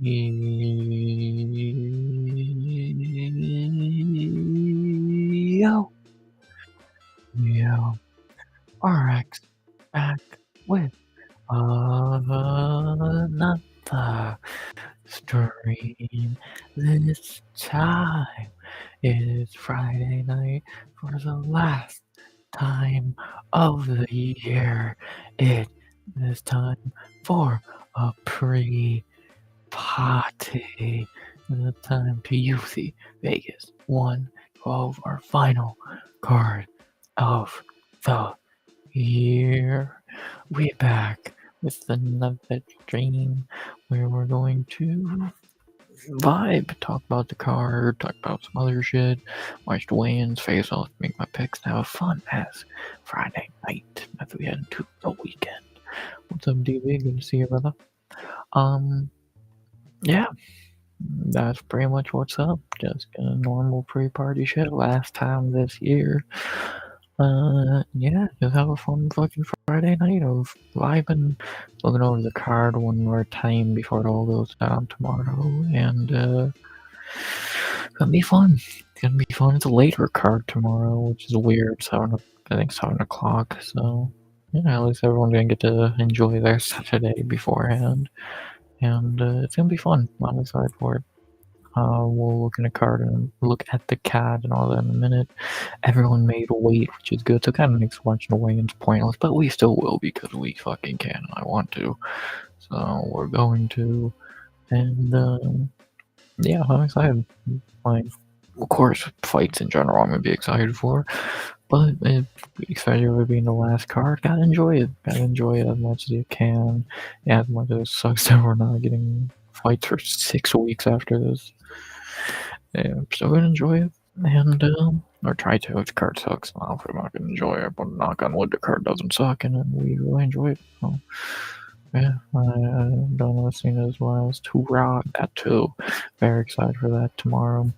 Yo, yo, RX back with another stream. This time is Friday night for the last time of the year. It is time for a party. The time to UFC Vegas 112, our final card of the year. We're back with another stream where we're going to vibe, talk about the card, talk about some other shit, watch the weigh-ins, face off, make my picks, and have a fun ass Friday night as we head into the weekend. What's up, DB? Good to see you, brother. Yeah, that's pretty much what's up. Just a normal pre-party shit last time this year. Yeah, just have a fun fucking Friday night of vibing, looking over the card one more time before it all goes down tomorrow, and gonna be fun. It's gonna be fun. It's a later card tomorrow, which is weird. I think 7 o'clock. So yeah, at least everyone's gonna get to enjoy their Saturday beforehand, and it's gonna be fun. I'm excited for it. We'll look in a card and look at the CAD and all that in a minute. Everyone made weight, which is good, so it kind of makes watching the weigh-ins pointless, but we still will because we fucking can and I want to. So we're going to, and yeah, I'm excited. Like, of course, fights in general I'm gonna be excited for, but especially with being the last card, gotta enjoy it. Gotta enjoy it as much as you can. Yeah, as much as it sucks that we're not getting fights for 6 weeks after this. Yeah, I'm still gonna enjoy it, and or try to. If the card sucks, I'm not gonna enjoy it. But knock on wood, the card doesn't suck, and then we really enjoy it. So, yeah, I don't know if seen it as well as to Rod that too. Very excited for that tomorrow.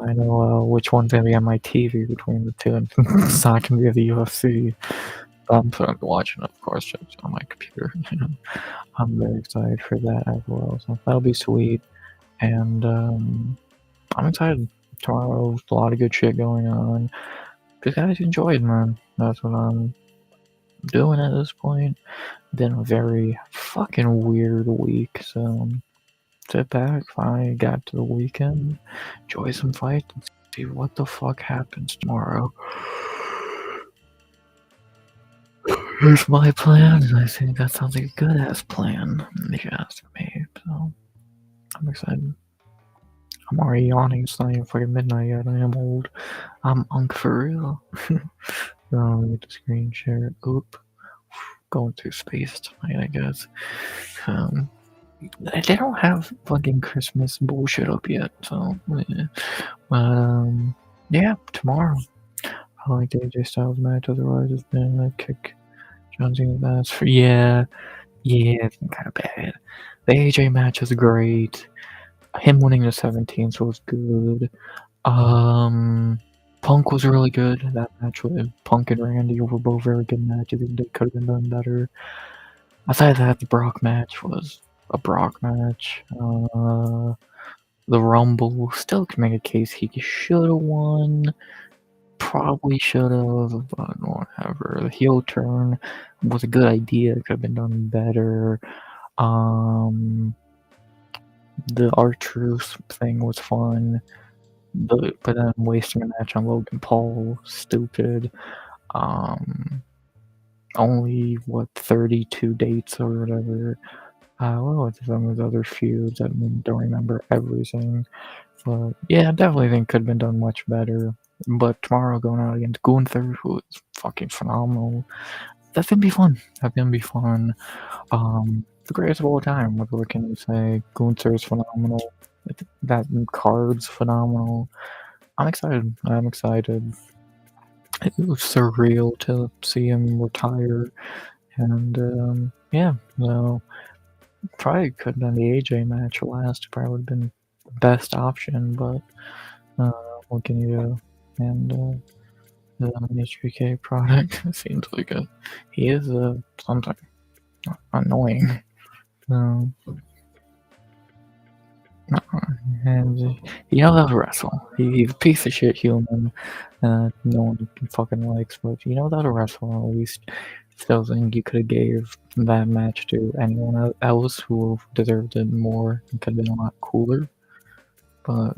I know which one's gonna be on my TV between the two, and it's not gonna be the UFC. So I'm watching, of course, just on my computer. I'm very excited for that as well. So that'll be sweet, and I'm excited. Tomorrow's a lot of good shit going on. Just guys enjoy it, man. That's what I'm doing at this point. Been a very fucking weird week, so sit back, finally got to the weekend, enjoy some fights, and see what the fuck happens tomorrow. Here's my plan, and I think that sounds like a good ass plan, if you ask me. So I'm excited. I'm already yawning. It's not even fucking midnight yet. I am old. I'm unk for real. Let me get the screen share. Oop. Going through space tonight, I guess. They don't have fucking Christmas bullshit up yet, so yeah. But yeah, tomorrow. I like the AJ Styles match. Otherwise, it's been a kick John Cena's match. For yeah, it's been kind of bad. The AJ match is great. Him winning the 17th was good. Punk was really good. That match with Punk and Randy were both very good matches. They could have been done better. Aside that, the Brock match was a Brock match. The Rumble still can make a case he should have won. Probably should have, but whatever. The heel turn was a good idea. It could have been done better. The R-Truth thing was fun. But then wasting a match on Logan Paul, stupid. Only 32 dates or whatever. What was some of those other feuds? I don't remember everything. But yeah, I definitely think could have been done much better. But tomorrow going out against Gunther, who is fucking phenomenal. That's gonna be fun. That's gonna be fun. The greatest of all time. What can you say? Gunther's phenomenal. That card's phenomenal. I'm excited. It was surreal to see him retire, and yeah, so probably could have been the AJ match last. Probably would have been the best option, but what can you do? And the HBK product seems like he is something annoying. And he knows how to wrestle. He's a piece of shit human. No one fucking likes, but he knows how to wrestle. At least still think you could have gave that match to anyone else who deserved it more and could have been a lot cooler. But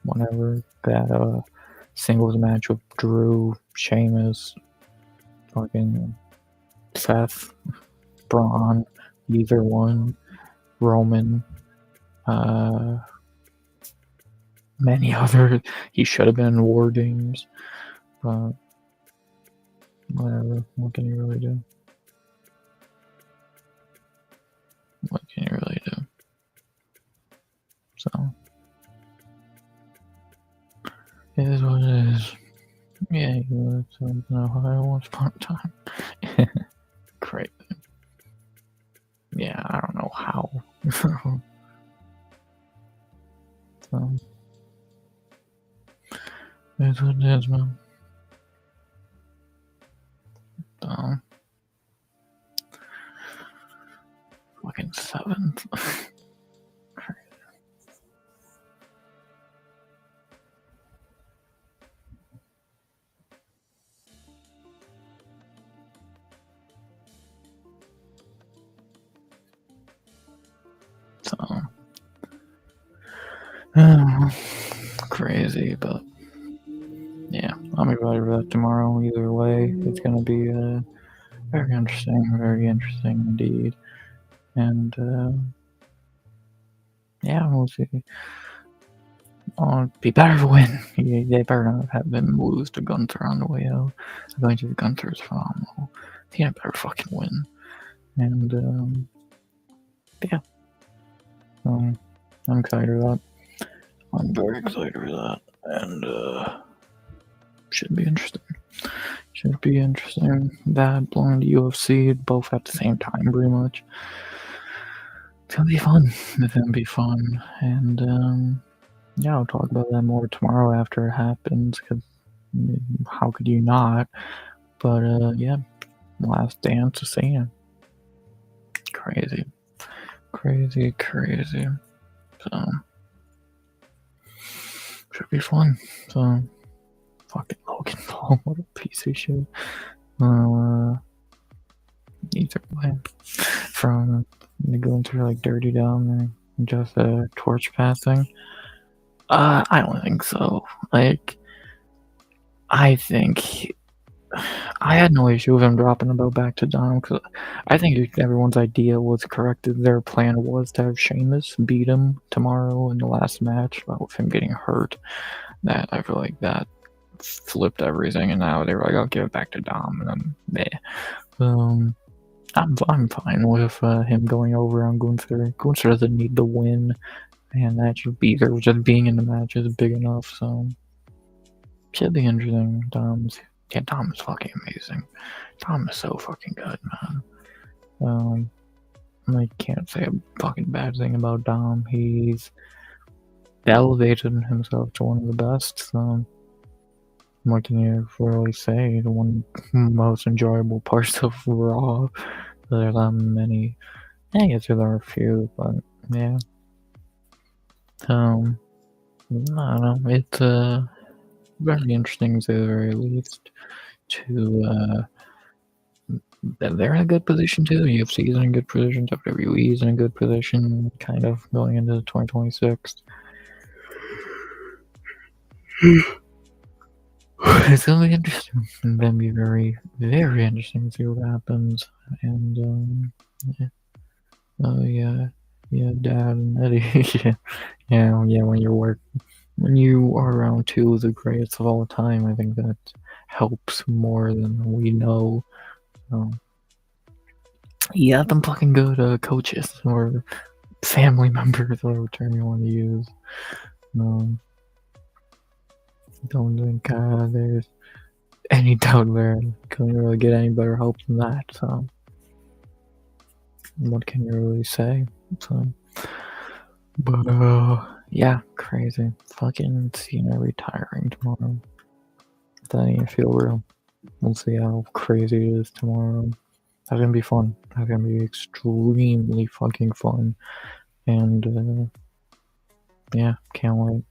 whenever that singles match with Drew, Sheamus, fucking Seth, Braun, either one, Roman, many other. He should have been in War Games, but whatever. What can you really do? What can you really do? So, it is what it is. Yeah, you live in Ohio once upon a time. Crazy. Yeah, I don't know how. So, it's what it is, man. Fucking 7th. So, crazy, but yeah, I'm excited for that tomorrow. Either way, it's gonna be very interesting indeed. And yeah, we'll see. Be better to win. They better not have been lose to Gunther on the way out. Going to the Gunther is phenomenal. He better fucking win. And yeah, I'm excited for that. I'm very excited for that, and should be interesting. Should be interesting. That blowing the UFC both at the same time, pretty much. It's gonna be fun. It's gonna be fun, and yeah, I'll talk about that more tomorrow after it happens. Cause how could you not? But yeah, Last Dance is saying crazy. So should be fun. So fucking Logan Paul, what a piece of shit. Either way, from going through like Dirty Down and just torch passing. I don't think so. Like, I think I had no issue with him dropping the belt back to Dom because I think everyone's idea was correct. Their plan was to have Sheamus beat him tomorrow in the last match, but with him getting hurt, that I feel like that flipped everything, and now they were like, "I'll give it back to Dom," and I'm meh. I'm fine with him going over on Gunther. Gunther doesn't need the win, and that should be there. Just being in the match is big enough, so should be interesting. Dom is fucking amazing. Dom is so fucking good, man. I can't say a fucking bad thing about Dom. He's elevated himself to one of the best. So what can you really say? The one most enjoyable parts of Raw. There are that many. I guess there are a few, but yeah. I don't know. It's very interesting to the very least. They're in a good position too. UFC is in a good position. WWE is in a good position, kind of going into 2026. It's gonna be interesting. It's gonna be very, very interesting to see what happens. And yeah. Oh yeah, Dad and Eddie. yeah. When you are around two of the greatest of all time, I think that helps more than we know. Yeah, them fucking good coaches or family members, whatever term you want to use. Don't think there's any doubt there. Couldn't really get any better help than that. So, what can you really say? So, but yeah, crazy. Fucking Cena retiring tomorrow. That ain't feel real. We'll see how crazy it is tomorrow. That's gonna be fun. That's gonna be extremely fucking fun. And yeah, can't wait.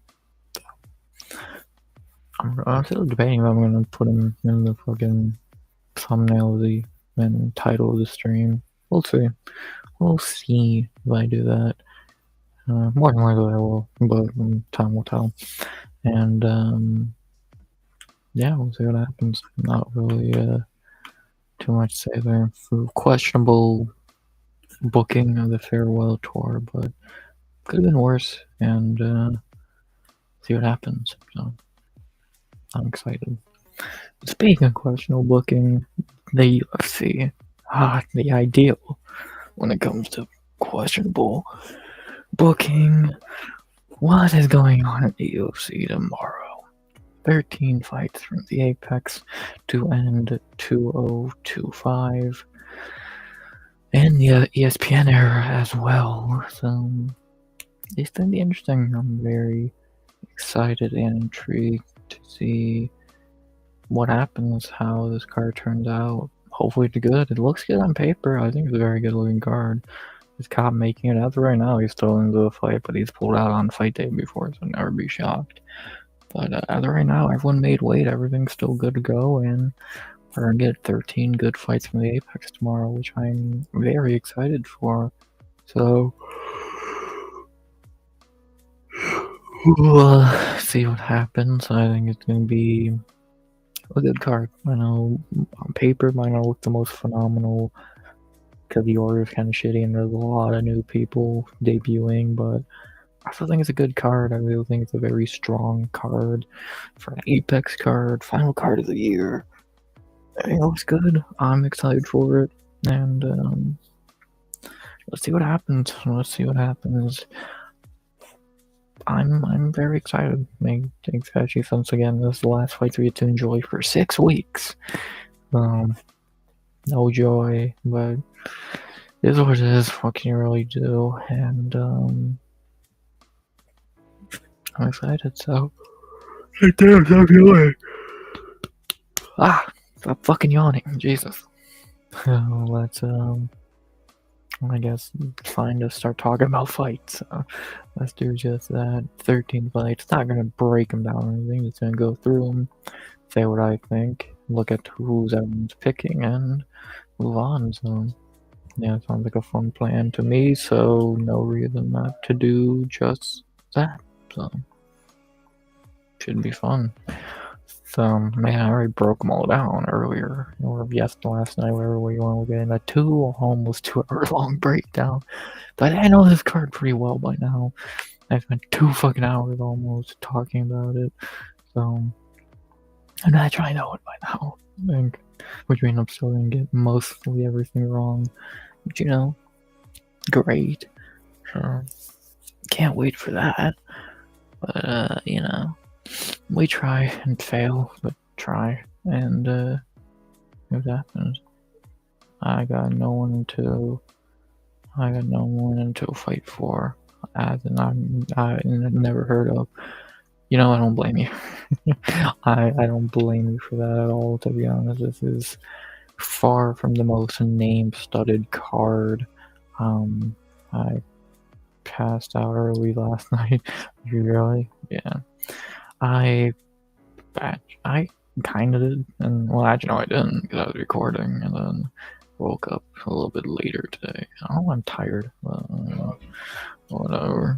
I'm still debating if I'm gonna put him in the fucking thumbnail of the and title of the stream. We'll see. We'll see if I do that. More than likely I will, but time will tell. And yeah, we'll see what happens. Not really too much to say there. For questionable booking of the farewell tour, but could have been worse. And see what happens. So I'm excited. Speaking of questionable booking, the UFC, the ideal when it comes to questionable booking. What is going on at the UFC tomorrow? 13 fights from the Apex to end 2025 and the ESPN era as well. So it's going to be interesting. I'm very excited and intrigued to see what happens, how this card turns out. Hopefully it's good. It looks good on paper. I think it's a very good looking card. He's caught making it out right now. He's still into the fight, but he's pulled out on fight day before, so never be shocked. But as of right now, everyone made weight. Everything's still good to go, and we're gonna get 13 good fights from the Apex tomorrow, which I'm very excited for. So we'll see what happens. I think it's gonna be a good card. I know on paper it might not look the most phenomenal because the order is kind of shitty and there's a lot of new people debuting, but I still think it's a good card. I really think it's a very strong card for an Apex card. Final card of the year. It looks good. I'm excited for it, and let's see what happens. Let's see what happens. I'm very excited. Especially since again this is the last fight we get to enjoy for 6 weeks. No joy, but it is what it is. What can you really do? And I'm excited. So, damn, stop yawning. Stop fucking yawning, Jesus. Let's I guess start talking about fights. Let's do just that. 13 fights. It's not gonna break them down or anything. Just gonna go through them, say what I think, look at who's everyone's picking, and move on. So yeah, it sounds like a fun plan to me. So no reason not to do just that. So should be fun. So man, I already broke them all down earlier, or last night, wherever we want to get in a almost 2 hour long breakdown. But I know this card pretty well by now. I spent 2 fucking hours almost talking about it. So and I try to know it by now. Which means I'm still gonna get mostly everything wrong. But you know, great. Sure. Can't wait for that. But you know, we try and fail, but try, and what happens? I got no one to fight for, as in I never heard of. You know, I don't blame you. I don't blame you for that at all, to be honest. This is far from the most name-studded card. I passed out early last night. Really? Yeah. I kind of did, and well, actually, no, I didn't because I was recording, and then woke up a little bit later today. I don't know, I'm tired, but whatever.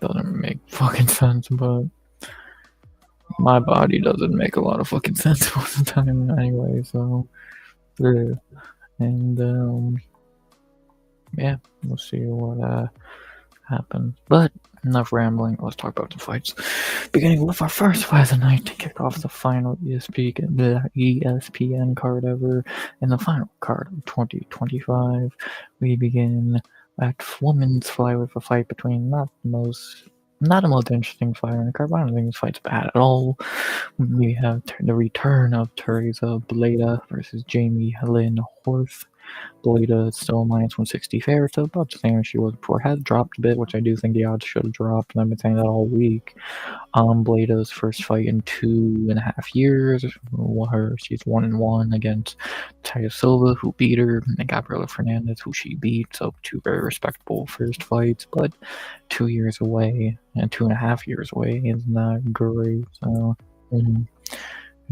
Doesn't make fucking sense, but my body doesn't make a lot of fucking sense most of the time anyway. So, yeah. And yeah, we'll see what happens. But enough rambling. Let's talk about the fights. Beginning with our first fight of the night to kick off the final ESPN card ever, and the final card of 2025. We begin at women's flyweight with a fight between not the most interesting fight on the card. I don't think this fight's bad at all. We have the return of Teresa Bleda versus Jamie Lynn Horth. Belita is still minus 160 favorite, so about the same as she was before. Has dropped a bit, which I do think the odds should have dropped, and I've been saying that all week. Belita's first fight in 2.5 years. She's 1-1 against Taya Silva, who beat her, and Gabriela Fernandez, who she beat. So two very respectable first fights, but 2 years away and 2.5 years away is not great. So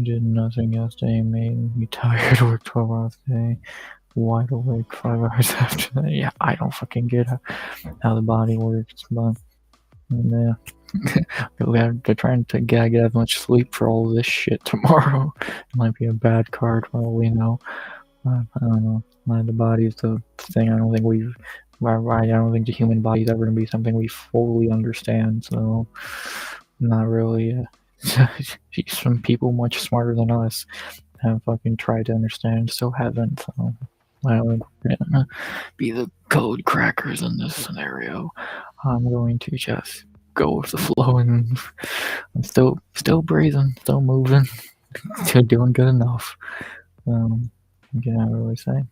did nothing yesterday, made me tired. Worked 12 hours a day, wide awake 5 hours after that. Yeah, I don't fucking get how the body works, but yeah. They're trying to get as much sleep for all this shit tomorrow. It might be a bad card, for all we know. I don't know. The body's the thing. I don't think the human body is ever gonna be something we fully understand. So, not really. Some people much smarter than us have fucking tried to understand, still haven't. So, I don't think we're gonna be the code crackers in this scenario. I'm going to just go with the flow, and I'm still breathing, still moving, still doing good enough. I can't really say.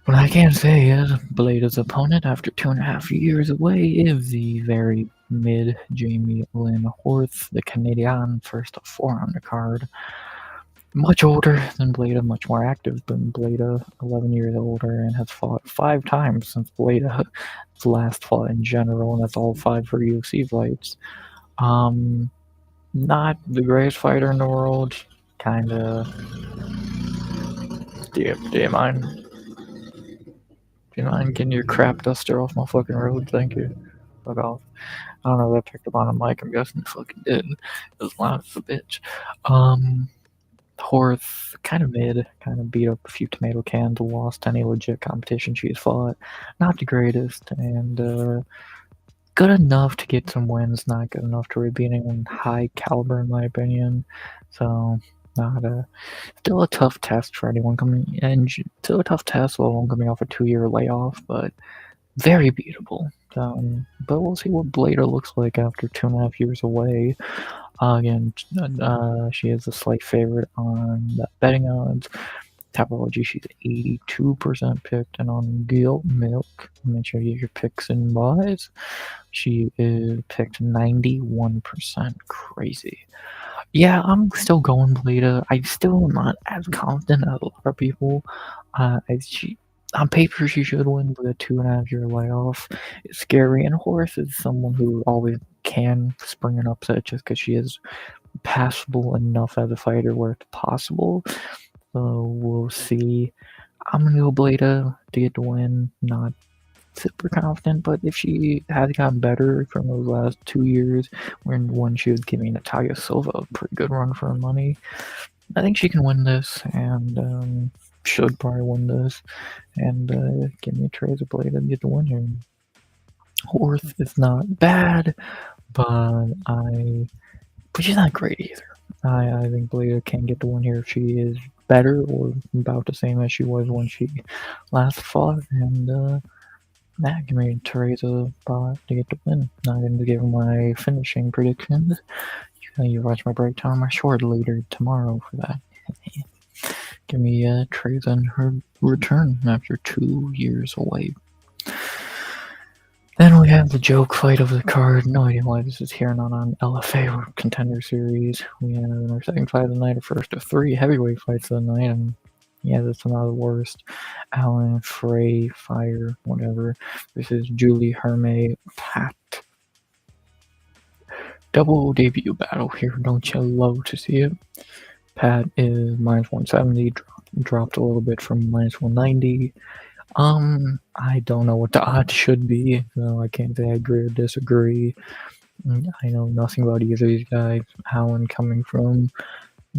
What I can say is Belade's opponent, after 2.5 years away, is the very mid Jamie Lynn Horth, the Canadian, first of 4 on the card. Much older than Bleda, much more active than Bleda, 11 years older, and has fought 5 times since Bleda's last fought in general, and that's all 5 for UFC fights. Not the greatest fighter in the world, kinda. Do you mind? Do you mind getting your crap duster off my fucking road? Thank you. Fuck off. I don't know if I picked up on a mic, I'm guessing it fucking did. It was loud as a bitch. Horth, kind of mid, kind of beat up a few tomato cans, lost any legit competition she's fought. Not the greatest, and good enough to get some wins, not good enough to really be anyone high caliber in my opinion. So, still a tough test for anyone coming, and still a tough test while coming off a 2-year layoff, but very beatable. But we'll see what Bleda looks like after 2.5 years away. Again, she is a slight favorite on the betting odds. Tapology, she's 82% picked, and on Gilt Milk, make sure you get your picks and buys. She is picked 91%. Crazy. Yeah, I'm still going Bleda. I'm still not as confident as a lot of people. On paper, she should win, but a 2.5 year layoff is scary. And Horace is someone who always can spring an upset just because she is passable enough as a fighter where it's possible. So we'll see. I'm gonna go Bleda to get the win. Not super confident, but if she has gotten better from those last 2 years, when she was giving Natalia Silva a pretty good run for her money, I think she can win this, and should probably win this, and give me a Tracer Blade and get the win here. Horth is not bad, but she's not great either. I think Blade can get the win here if she is better or about the same as she was when she last fought, and give me Teresa to get the win. Not going to give my finishing predictions. You watch my breakdown on my short later tomorrow for that. Give me Teresa and her return after 2 years away. Then we have the joke fight of the card. No idea why this is here, not on LFA or Contender Series. We have our second fight of the night, our first of 3 heavyweight fights of the night, and yeah, that's not the worst. Alan, Frey, Fire, whatever. This is Julie, Hermé, Pat. Double debut battle here. Don't you love to see it? Pat is minus 170, dropped a little bit from minus 190. I don't know what the odds should be, so I can't say I agree or disagree. I know nothing about either of these guys. Alan coming from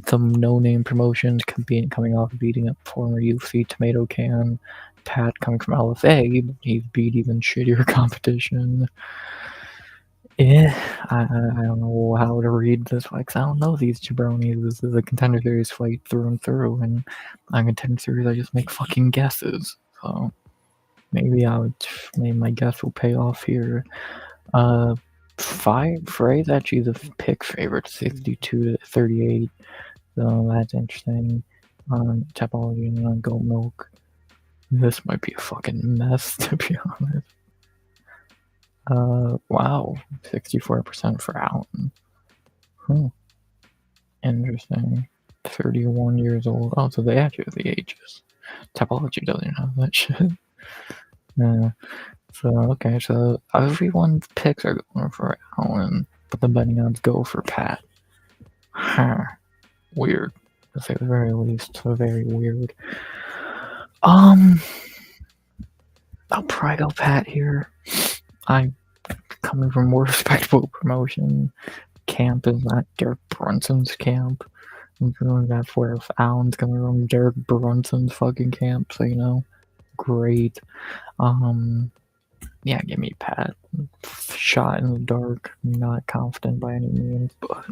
some no-name promotions, coming off beating up former UFC Tomato Can. Pat coming from LFA, but he's beat even shittier competition. Yeah, I don't know how to read this fight, 'cause I don't know these jabronis. This is a Contender Series fight through and through, and on Contender Series I just make fucking guesses. So maybe my guess will pay off here. Frey's actually the pick favorite, 62-38. So that's interesting. Topology and Gold Milk. This might be a fucking mess, to be honest. Wow, 64% for Allen. Interesting. 31 years old. Oh, so they actually have the ages. Topology doesn't have that shit. Yeah. So, okay, so everyone's picks are going for Allen, but the betting odds go for Pat. Huh. Weird. To say the very least. So very weird. I'll probably go Pat here. I'm coming from more respectable promotion. Camp is not Derek Brunson's camp. I'm feeling that for if Allen's coming from Derek Brunson's fucking camp, so great. Yeah, give me Pat. Shot in the dark, not confident by any means, but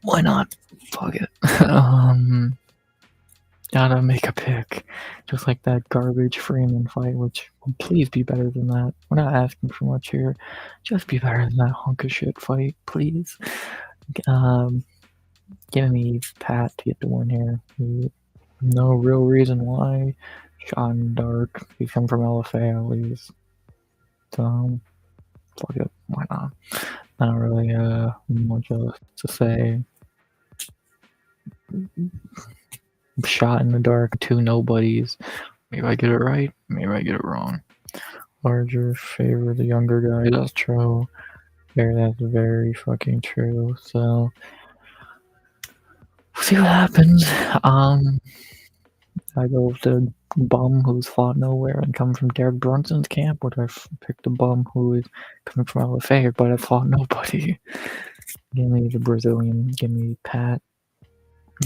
why not? Fuck it. Gotta make a pick. Just like that garbage Freeman fight, which please be better than that. We're not asking for much here. Just be better than that hunk of shit fight, please. Give me Pat to get the win here. No real reason why. Sean Dark, he's come from LFA at least. So, fuck it, why not? Not really much else to say. Shot in the dark, two nobodies. Maybe I get it right, maybe I get it wrong. Larger favor the younger guy, that's true. That's very fucking true. So, we'll see what happens. I go with the bum who's fought nowhere and come from Derek Brunson's camp, or do I pick the bum who is coming from LFA but I fought nobody? Give me the Brazilian, give me Pat.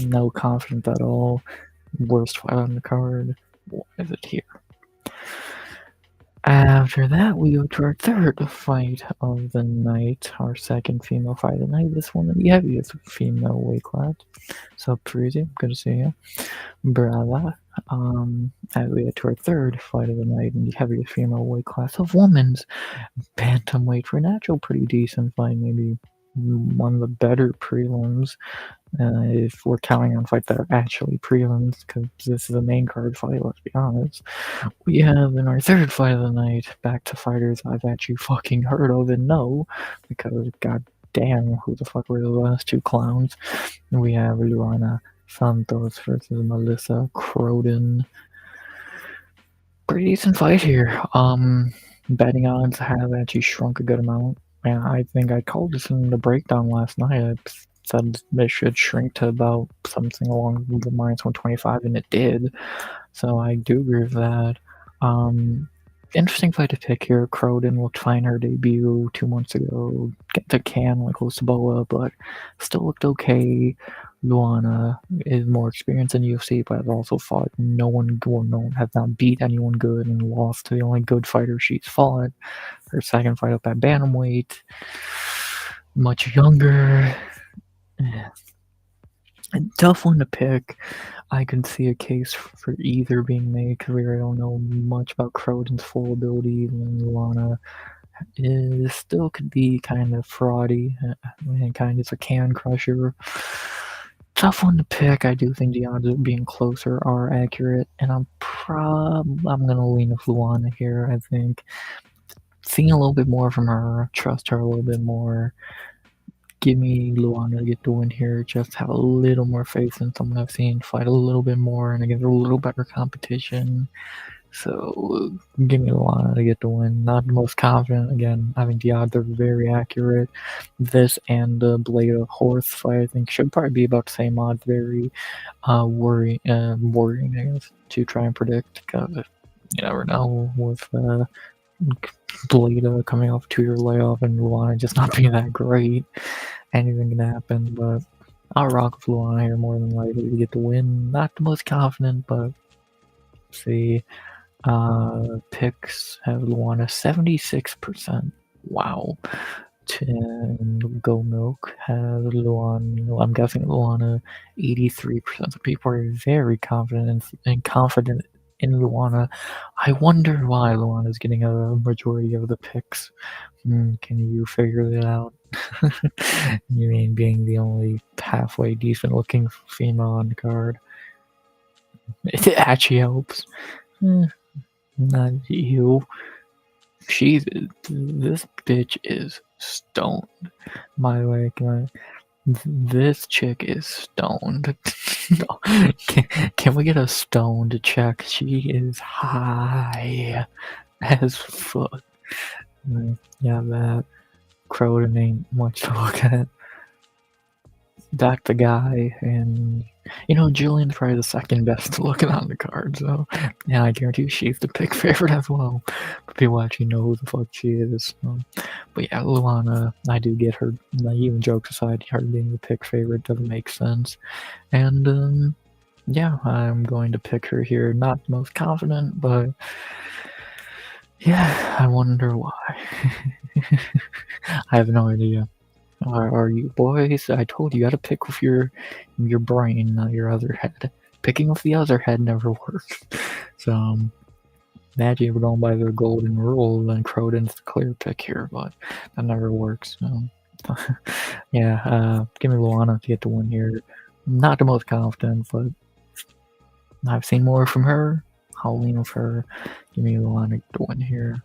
No confidence at all. Worst fight on the card. Why is it here? After that, we go to our third fight of the night, our second female fight of the night. This one, the heaviest female weight class. So, Parisi, good to see you. Brava. As we get to our third fight of the night in the heaviest female weight class of women's bantamweight for an actual pretty decent fight, maybe one of the better prelims. If we're counting on fights that are actually prelims, because this is a main card fight, let's be honest. We have in our third fight of the night, back to fighters I've actually fucking heard of and know, because god damn, who the fuck were the last two clowns? We have Luana Santos versus Melissa Croden. Pretty decent fight here. Betting odds have actually shrunk a good amount. And I think I called this in the breakdown last night. I said they should shrink to about something along the minus 125, and it did. So I do agree with that. Interesting fight to pick here. Croden looked fine her debut 2 months ago. Get the can like close to Boa, but still looked okay. Luana is more experienced in UFC, but has also fought no one has not beat anyone good and lost to the only good fighter she's fought. Her second fight up at bantamweight, much younger. A tough one to pick. I can see a case for either being made because we really don't know much about Croden's full abilities, and Luana still could be kind of fraudy and kind of just a can crusher. Tough one to pick. I do think the odds of being closer are accurate, and I'm gonna lean with Luana here. I think seeing a little bit more from her, trust her a little bit more. Give me Luana to get the win here. Just have a little more faith in someone I've seen fight a little bit more and against a little better competition. So give me Luana to get the win. Not the most confident. Again, I think the odds are very accurate. This and the Blade of Horse fight, I think, should probably be about the same odds. Very worrying, I guess, to try and predict, because you never know with Blade coming off a 2-year layoff and Luana just not being that great. Anything can happen, but I'll rock with Luana here more than likely to get the win. Not the most confident, but see. Picks have Luana 76%. Wow. Go Milk has Luana. I'm guessing Luana 83%. So people are very confident in Luana. I wonder why Luana is getting a majority of the picks. Can you figure it out? You mean being the only halfway decent looking female on the card? It actually helps. Not you. This bitch is stoned. This chick is stoned. Can we get a stoned check? She is high as fuck. Yeah, that Croden ain't much to look at. That's the guy, and Jillian's probably the second best looking on the card, so yeah, I guarantee you she's the pick favorite as well. But people actually know who the fuck she is. But yeah, Luana, I do get her. Even jokes aside, her being the pick favorite doesn't make sense. And yeah, I'm going to pick her here. Not the most confident, but yeah, I wonder why. I have no idea. Are you boys? I told you, gotta pick with your brain, not your other head. Picking with the other head never works. So imagine if we're going by their golden rule, then Croden's the clear pick here, but that never works. Yeah, give me Luana to get the win here. Not the most confident, but I've seen more from her. I'll lean with her. Give me Luana to win here.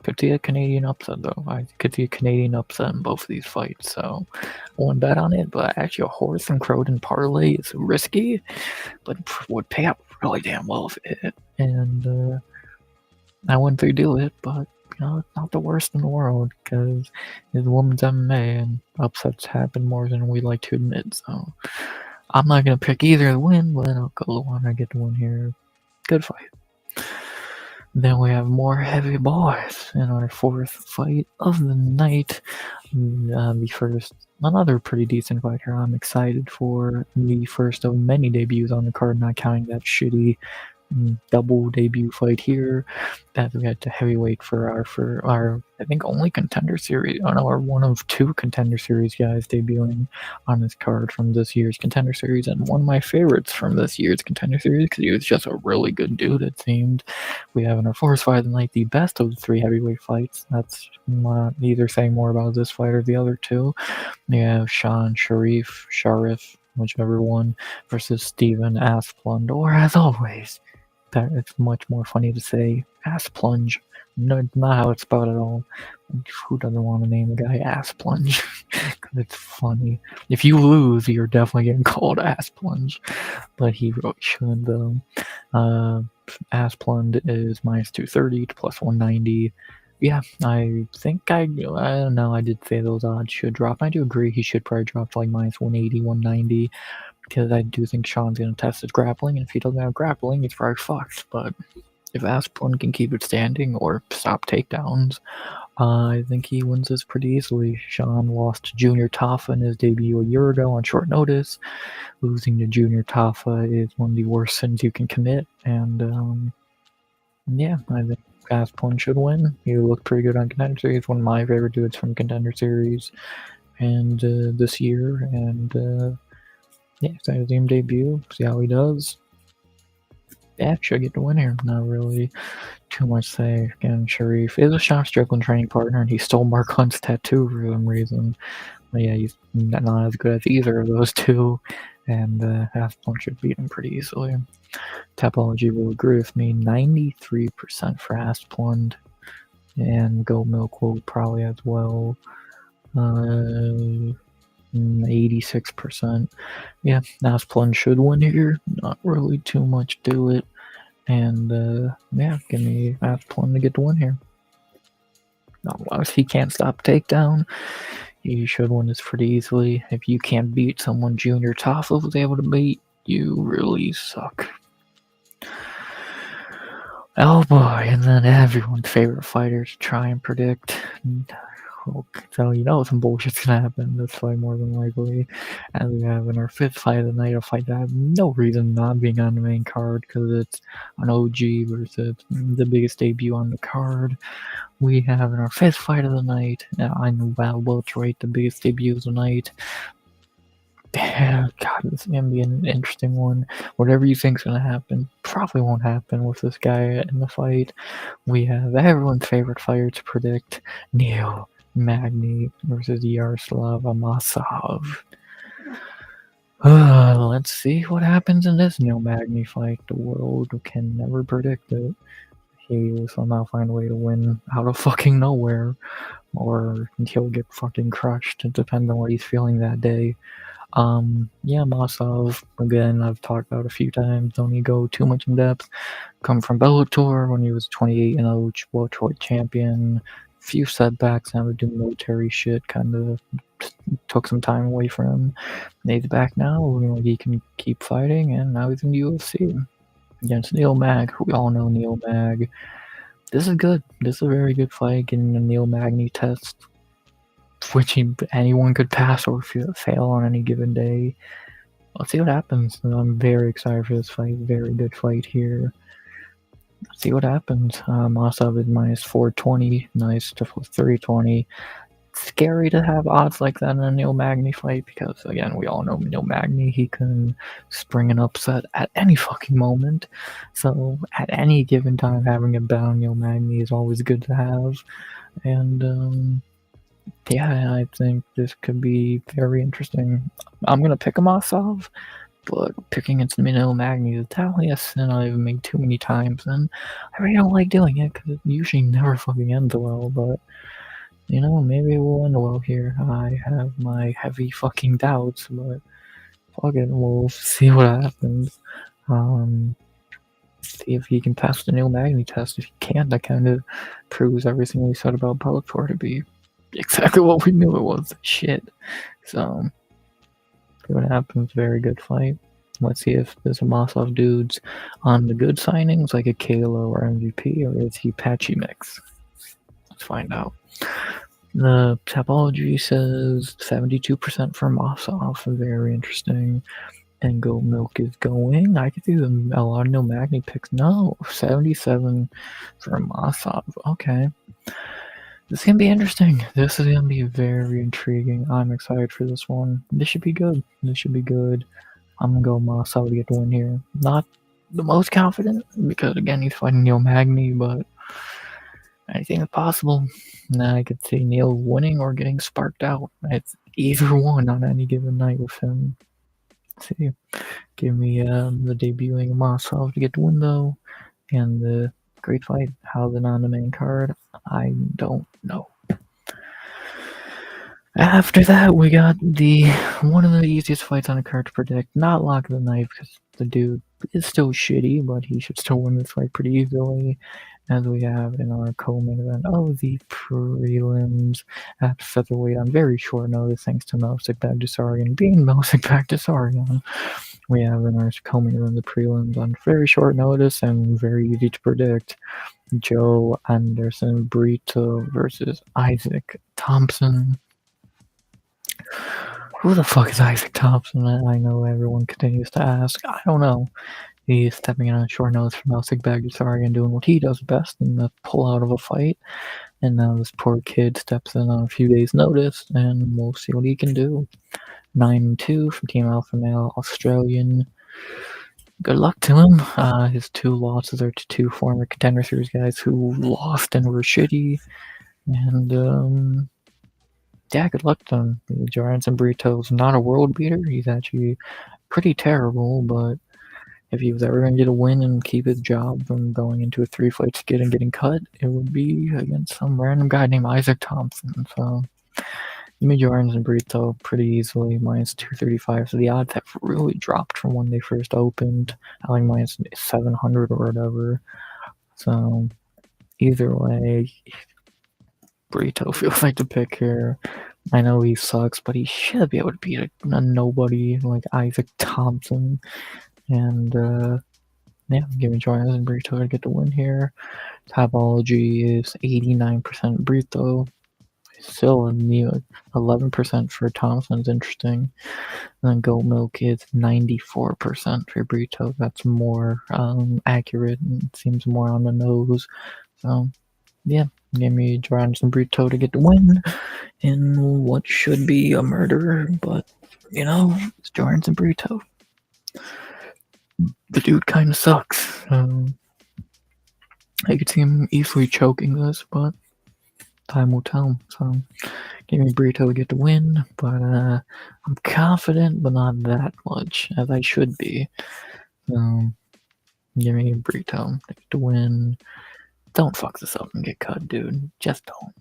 Could see a Canadian upset though. I could see a Canadian upset in both of these fights, so I wouldn't bet on it. But actually, a horse and Croden parlay is risky, but would pay out really damn well if it hit. And I wouldn't do it, but it's not the worst in the world because it's women's MMA and upsets happen more than we like to admit. So I'm not gonna pick either to win, but I'll go Luana and get the win here. Good fight. Then we have more heavy boys in our fourth fight of the night. Another pretty decent fight here. I'm excited for the first of many debuts on the card, not counting that shitty double debut fight here. That we had to heavyweight for our I think only contender series. Oh no, or one of two contender series guys debuting on this card from this year's contender series, and one of my favorites from this year's contender series because he was just a really good dude. It seemed. We have in our fourth fight of the night the best of the three heavyweight fights. That's not either saying more about this fight or the other two. We have Sharif, whichever one, versus Steven Asplund, or as always, it's much more funny to say ass plunge. No, not how it's spelled at all. Who doesn't want to name a guy ass plunge? Because it's funny. If you lose, you're definitely getting called ass plunge. But he really shouldn't though. Ass plunge is -230 to +190. Yeah, I think I don't know. I did say those odds should drop. I do agree he should probably drop to like -180, 190. Because I do think Sean's going to test his grappling, and if he doesn't have grappling, he's probably fucked. But if Asplund can keep it standing or stop takedowns, I think he wins this pretty easily. Sean lost to Junior Tafa in his debut a year ago on short notice. Losing to Junior Tafa is one of the worst sins you can commit, and yeah, I think Asplund should win. He looked pretty good on Contender Series, one of my favorite dudes from Contender Series, and this year, and yeah, excited to see him debut, see how he does. Yeah, should get the win here. Not really too much to say. Again, Sharif is a Sean Strickland training partner, and he stole Mark Hunt's tattoo for some reason. But yeah, he's not as good as either of those two, and Asplund should beat him pretty easily. Tapology will agree with me. 93% for Asplund, and Goat Milk will probably as well. 86%. Yeah, Asplund should win here. Not really too much to it. And yeah, give me Asplund to get the win here. Unless he can't stop takedown, he should win this pretty easily. If you can't beat someone Junior Tafa was able to beat, you really suck. Oh boy, and then everyone's favorite fighter to try and predict. So some bullshit's gonna happen this fight more than likely. As we have in our fifth fight of the night, a fight that I have no reason not being on the main card because it's an OG versus the biggest debut on the card. We have in our fifth fight of the night, I know welterweight, the biggest debut of the night. God, this is gonna be an interesting one. Whatever you think's gonna happen probably won't happen with this guy in the fight. We have everyone's favorite fighter to predict, Neil Magny versus Yaroslav Amasov. Let's see what happens in this Neil Magny fight. The world can never predict it. He will somehow find a way to win out of fucking nowhere, or he'll get fucking crushed. It depends on what he's feeling that day. Yeah, Masov, again, I've talked about a few times, don't need to go too much in depth. Come from Bellator when he was 28-0 welterweight champion. Few setbacks, having to do military shit, kind of took some time away from him. And he's back now, he can keep fighting, and now he's in the UFC against Neil Mag, who we all know Neil Mag. This is good. This is a very good fight, getting the Neil Magny test, which anyone could pass or fail on any given day. Let's see what happens. I'm very excited for this fight. Very good fight here. Let's see what happens. Masov is minus 420. Nice to 320. Scary to have odds like that in a Neil Magny fight because, again, we all know Neil Magny. He can spring an upset at any fucking moment. So, at any given time, having a bet on Neil Magny is always good to have. And, yeah, I think this could be very interesting. I'm going to pick a Masov, but picking against Neil Magny is definitely a sin I've made too many times, and I really don't like doing it because it usually never fucking ends well, but maybe it will end well here. I have my heavy fucking doubts, but fuck it, we'll see what happens. See if he can pass the Neil Magny test. If he can't, that kind of proves everything we said about Bellator to be exactly what we knew it was. Shit. So, see what happens. Very good fight. Let's see if this Masov dude's on the good signings like a Kalo or MVP, or is he patchy mix? Let's find out. The Tapology says 72% for Masov. Very interesting. And Goat Milk is going. I could do a lot of Neil Magny picks. No, 77 for Masov. Okay. This is going to be interesting. This is going to be very intriguing. I'm excited for this one. This should be good. This should be good. I'm going to go Masov to get the win here. Not the most confident, because again, he's fighting Neil Magny, but anything is possible. Now I could see Neil winning or getting sparked out. It's either one on any given night with him. Let's see. Give me the debuting Masov to get the win, though. And the great fight. How's it on the main card? I don't know. After that, we got one of the easiest fights on the card to predict. Not Lock of the Night, because the dude is still shitty, but he should still win this fight pretty easily. As we have in our co-main event of the prelims at featherweight on very short notice, thanks to Melsik Bagdasaryan being Melsik Bagdasaryan. We have in our co-main event the prelims on very short notice and very easy to predict. Joe Anderson Brito versus Isaac Thompson. Who the fuck is Isaac Thompson? I know everyone continues to ask. I don't know. He's stepping in on short notice from Melsik Bagdasaryan and doing what he does best in the pull out of a fight. And now this poor kid steps in on a few days' notice, and we'll see what he can do. 9-2 from Team Alpha Male Australian. Good luck to him. His 2 losses are to 2 former Contender Series guys who lost and were shitty. And, yeah, good luck to him. Joranson Brito's not a world beater. He's actually pretty terrible, but if he was ever going to get a win and keep his job from going into a 3-fight skid and getting cut, it would be against some random guy named Isaac Thompson. So, give me Joranson Brito pretty easily, minus 235. So the odds have really dropped from when they first opened, like minus 700 or whatever. So, either way, Brito feels like the pick here. I know he sucks, but he should be able to beat a nobody like Isaac Thompson. And, yeah, give me Joranson Brito to get the win here. Tapology is 89% Brito. Still a new 11% for Thompson is interesting. And then Goat Milk is 94% for Brito. That's more accurate and seems more on the nose. So, yeah, give me Joranson Brito to get the win in what should be a murder, but, it's Joranson Brito. The dude kind of sucks. I could see him easily choking this, but time will tell. So, Give me Brito to get the win, but I'm confident, but not that much, as I should be. Give me Brito to get the win. Don't fuck this up and get cut, dude. Just don't.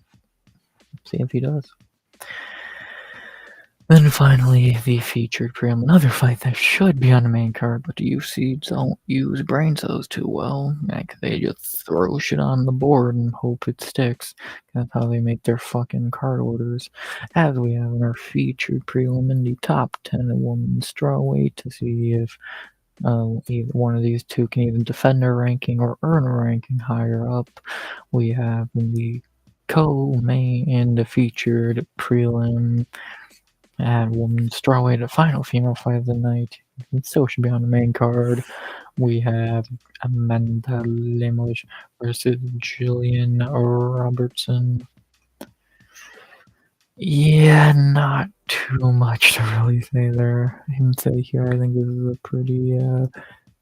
See if he does. Then finally, the featured prelim, another fight that should be on the main card, but the UFC don't use brain cells too well. Like, they just throw shit on the board and hope it sticks. That's how they make their fucking card orders. As we have in our featured prelim in the top 10 women's strawweight to see if either one of these two can even defend their ranking or earn a ranking higher up. We have in the co-main and the featured prelim and women's strawweight, the final female fight of the night. It still should be on the main card. We have Amanda Lemos versus Jillian Robertson. Yeah, not too much to really say there. I can say here, I think this is a pretty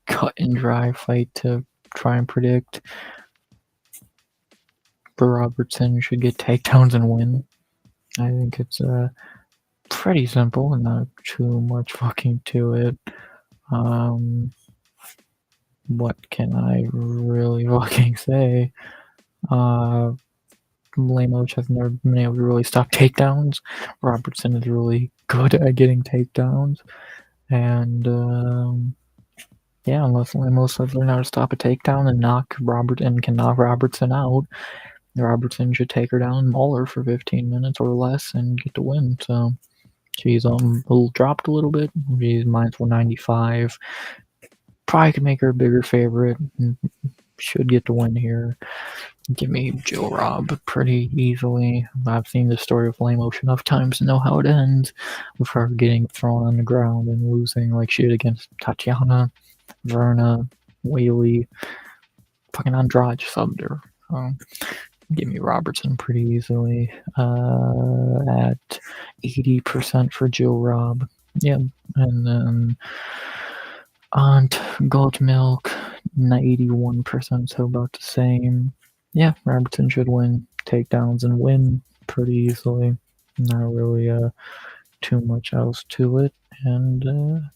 cut and dry fight to try and predict. But Robertson should get takedowns and win. I think it's pretty simple and not too much fucking to it. What can I really fucking say? Lemos has never been able to really stop takedowns. Robertson is really good at getting takedowns. And yeah, unless Lemos has learned how to stop a takedown and can knock Robertson out, Robertson should take her down, maul her for 15 minutes or less, and get the win. So she's dropped a little bit. She's minus 195. Probably could make her a bigger favorite. Should get the win here. Give me Joe Robb pretty easily. I've seen the story of Lemos enough times to know how it ends, with her getting thrown on the ground and losing like shit against Tatiana, Verna, Whaley, fucking Andrade subbed her. Give me Robertson pretty easily at 80% for Joe Robb. Yeah, and then on Gold Milk, 81%, so about the same. Yeah, Robertson should win takedowns and win pretty easily. Not really too much else to it, and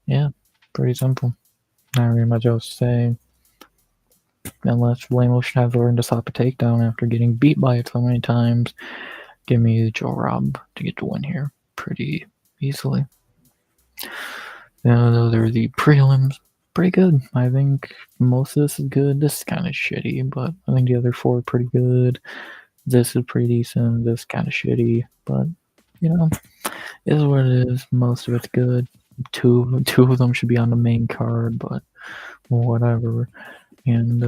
yeah, pretty simple. Not really much else to say. Unless Lemos should have learned to stop a takedown after getting beat by it so many times. Give me Joe Robb to get the win here pretty easily. Those are the prelims. Pretty good. I think most of this is good. This is kind of shitty, but I think the other four are pretty good. This is pretty decent. This is kind of shitty, but you know, it is what it is. Most of it's good. Two of them should be on the main card, but whatever. And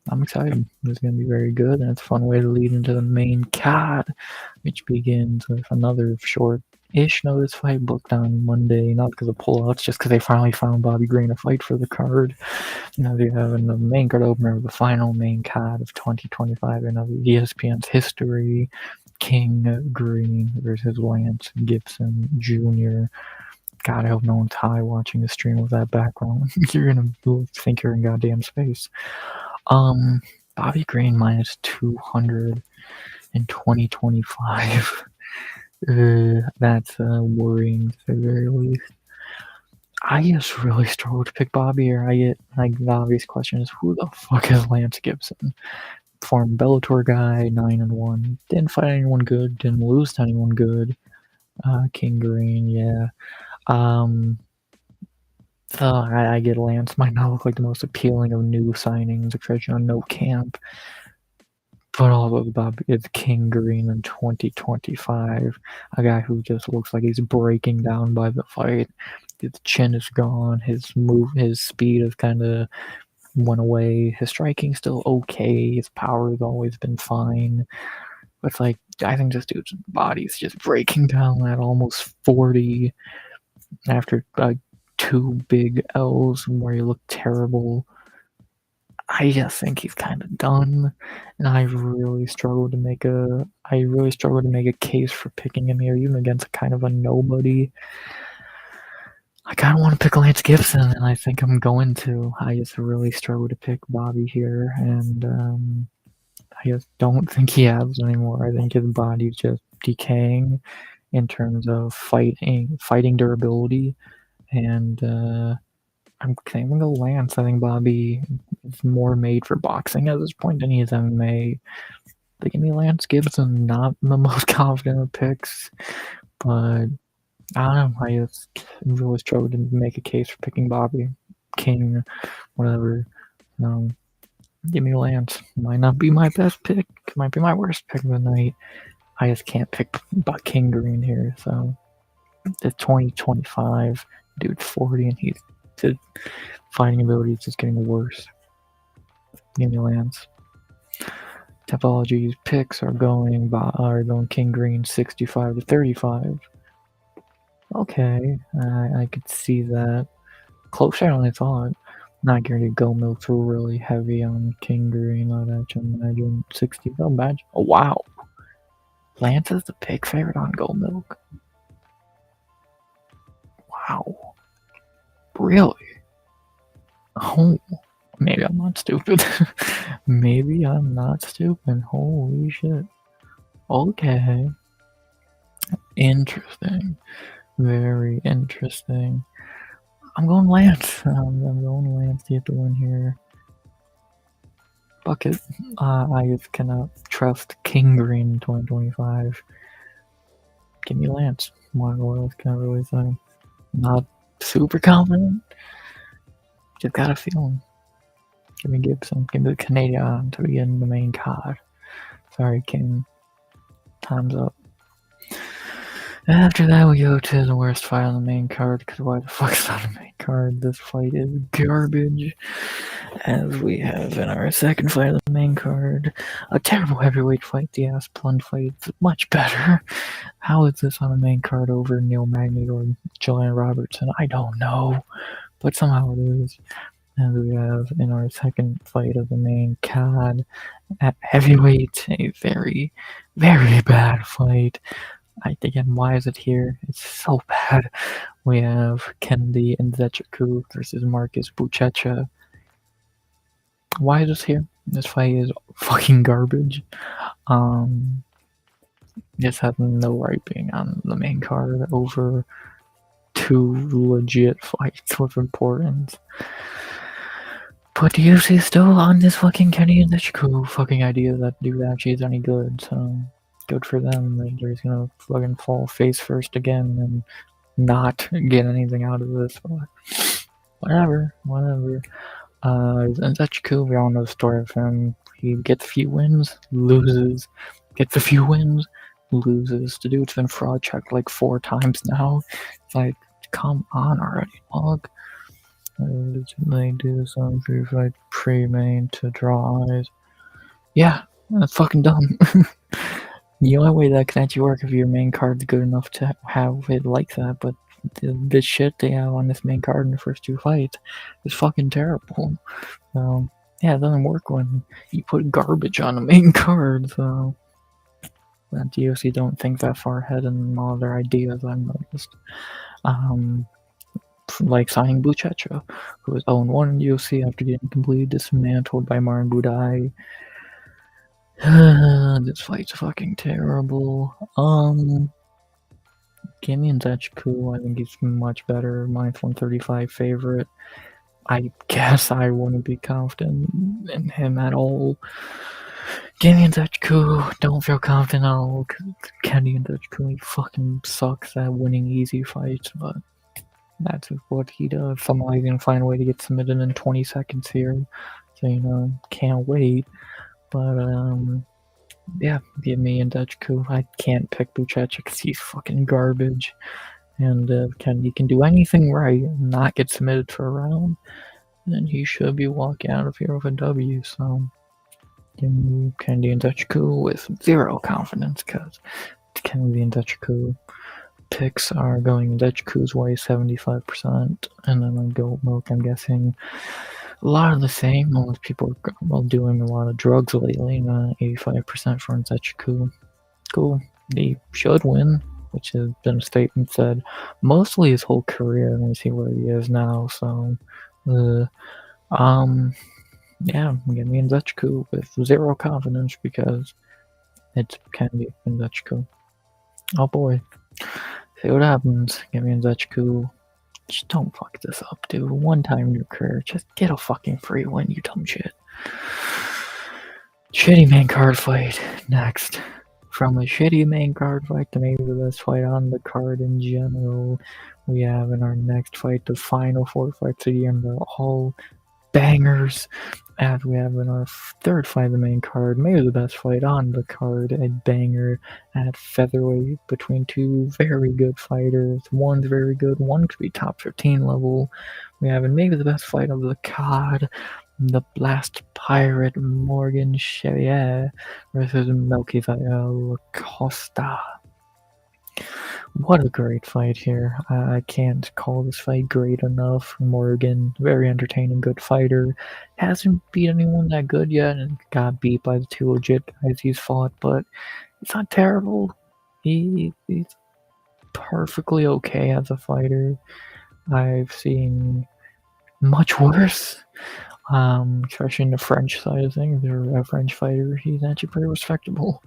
I'm excited. It's going to be very good, and it's a fun way to lead into the main card, which begins with another short-ish notice fight booked on Monday, not because of pullouts, just because they finally found Bobby Green a fight for the card. Now they have in the main card opener, the final main card of 2025 in ESPN's history, King Green versus Lance Gibson Jr. God, I hope no one's high watching the stream with that background. You're gonna think you're in goddamn space. Bobby Green minus 200 in 2025. That's worrying to the very least. I just really struggle to pick Bobby here. I get like the obvious question is who the fuck is Lance Gibson? Former Bellator guy, 9-1. Didn't fight anyone good. Didn't lose to anyone good. King Green, yeah. I get Lance might not look like the most appealing of new signings, especially on no camp. But although Bob is King Green in 2025, a guy who just looks like he's breaking down by the fight. His chin is gone. His speed has kind of went away. His striking's still okay. His power has always been fine. But it's like I think this dude's body's just breaking down at almost 40 after 2 big L's where he looked terrible. I just think he's kind of done, and I really struggle to make a case for picking him here, even against kind of a nobody. I kind of want to pick Lance Gibson, and I think I'm going to. I just really struggle to pick Bobby here, and I just don't think he has anymore. I think his body's just decaying in terms of fighting durability, and I'm claiming the Lance. I think Bobby is more made for boxing at this point than he is MMA. They give me Lance Gibson, not the most confident of picks, but I don't know. I just really struggled to make a case for picking Bobby King, whatever. Give me Lance. Might not be my best pick. Might be my worst pick of the night. I just can't pick King Green here. So the 2025 dude's 40 and his fighting ability is just getting worse. Give me Lance. Topology's picks are going King Green 65 to 35. Okay, I could see that. Closer than I thought. Not guaranteed Go Milk's really heavy on King Green. I'd actually imagine 60. Oh, wow. Lance is the pick favorite on Go Milk. Wow. Really? Oh, maybe I'm not stupid. Maybe I'm not stupid. Holy shit. Okay. Interesting. Very interesting. I'm going Lance. I'm going Lance to get the win here. Fuck it. I just cannot trust King Green in 2025. Give me Lance. What else can I really say? Not super confident. Just got a feeling. Give me Gibson. Give me the Canadian to begin the main card. Sorry, King. Time's up. After that, we go to the worst fight on the main card, because why the fuck is on the main card? This fight is garbage. As we have in our second fight of the main card, a terrible heavyweight fight. The ass plunge fight is much better. How is this on the main card over Neil Magny or Julian Robertson? I don't know, but somehow it is. And we have in our second fight of the main card at heavyweight, a very, very bad fight. Again, why is it here? It's so bad. We have Kennedy and Zechiku versus Marcus Buchecha. Why is this here? This fight is fucking garbage. This has no right being on the main card over two legit fights with importance. But the UFC is still on this fucking Kennedy and Zechiku fucking idea that dude actually is any good, so good for them. They're just gonna fucking fall face first again and not get anything out of this. Whatever. And Zechiku, we all know the story of him. He gets a few wins, loses, gets a few wins, loses. The dude's been fraud checked like 4 times now. It's like, come on already, dog. They do some free fight pre-main to draw eyes. Yeah, that's fucking dumb. The only way that can actually work if your main card's good enough to have it like that, but the shit they have on this main card in the first 2 fights is fucking terrible. Yeah, it doesn't work when you put garbage on the main card, so that the UFC don't think that far ahead in all their ideas, I've noticed. Like signing Buchecha, who was 0-1 in the UFC after getting completely dismantled by Martin Budai. This fight's fucking terrible. Kimmy and Zechiku, I think he's much better. Mine's 135 favorite. I guess I wouldn't be confident in him at all. Kenny and Zechiku, don't feel confident at all. Kenny and Zechiku, he fucking sucks at winning easy fights, but that's what he does. Somehow he's gonna find a way to get submitted in 20 seconds here. So, can't wait. But, yeah, give me and Zechiku. I can't pick Buchecha because he's fucking garbage. And if Kennedy can do anything right and not get submitted for a round, then he should be walking out of here with a W. So, give me Kennedy and Zechiku with 0 confidence because Kennedy and Zechiku picks are going Zechiku's way 75%, and then on Goat Milk, I'm guessing a lot of the same. Most people are doing a lot of drugs lately. 85% for Zechiku. Cool. He should win, which has been a statement said mostly his whole career, and we see where he is now. So, yeah, give me Zechiku with 0 confidence because it's Kennedy and Zechiku. Oh boy. See what happens. Get me in Zechku. Just don't fuck this up, dude. One time in your career, just get a fucking free win, you dumb shit. Shitty main card fight. Next. From a shitty main card fight to maybe the best fight on the card in general, we have in our next fight the final four fights of the year, and they're all bangers. As we have in our third fight of the main card, maybe the best fight on the card, a banger at featherweight between two very good fighters. One's very good, one could be top 15 level. We have maybe the best fight of the card, the Blast Pirate Morgan Chevalier versus Melchizael Costa. What a great fight here. I can't call this fight great enough. Morgan, very entertaining, good fighter. Hasn't beat anyone that good yet and got beat by the two legit guys he's fought, but he's not terrible. He's perfectly okay as a fighter. I've seen much worse. Especially in the French side of things, they're a French fighter. He's actually pretty respectable,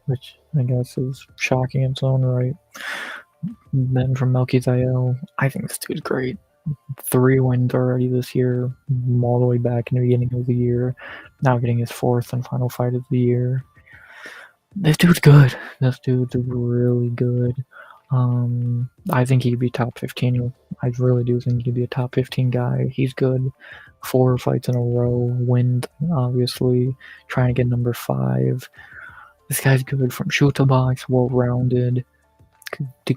which I guess is shocking in its own right. Then from Melchizael, I think this dude's great. 3 wins already this year, all the way back in the beginning of the year. Now getting his 4th and final fight of the year. This dude's good. This dude's really good. I think he'd be top 15. I really do think he'd be a top 15 guy. He's good. 4 fights in a row. Win, obviously. Trying to get number 5. This guy's good from shoot to box, well rounded.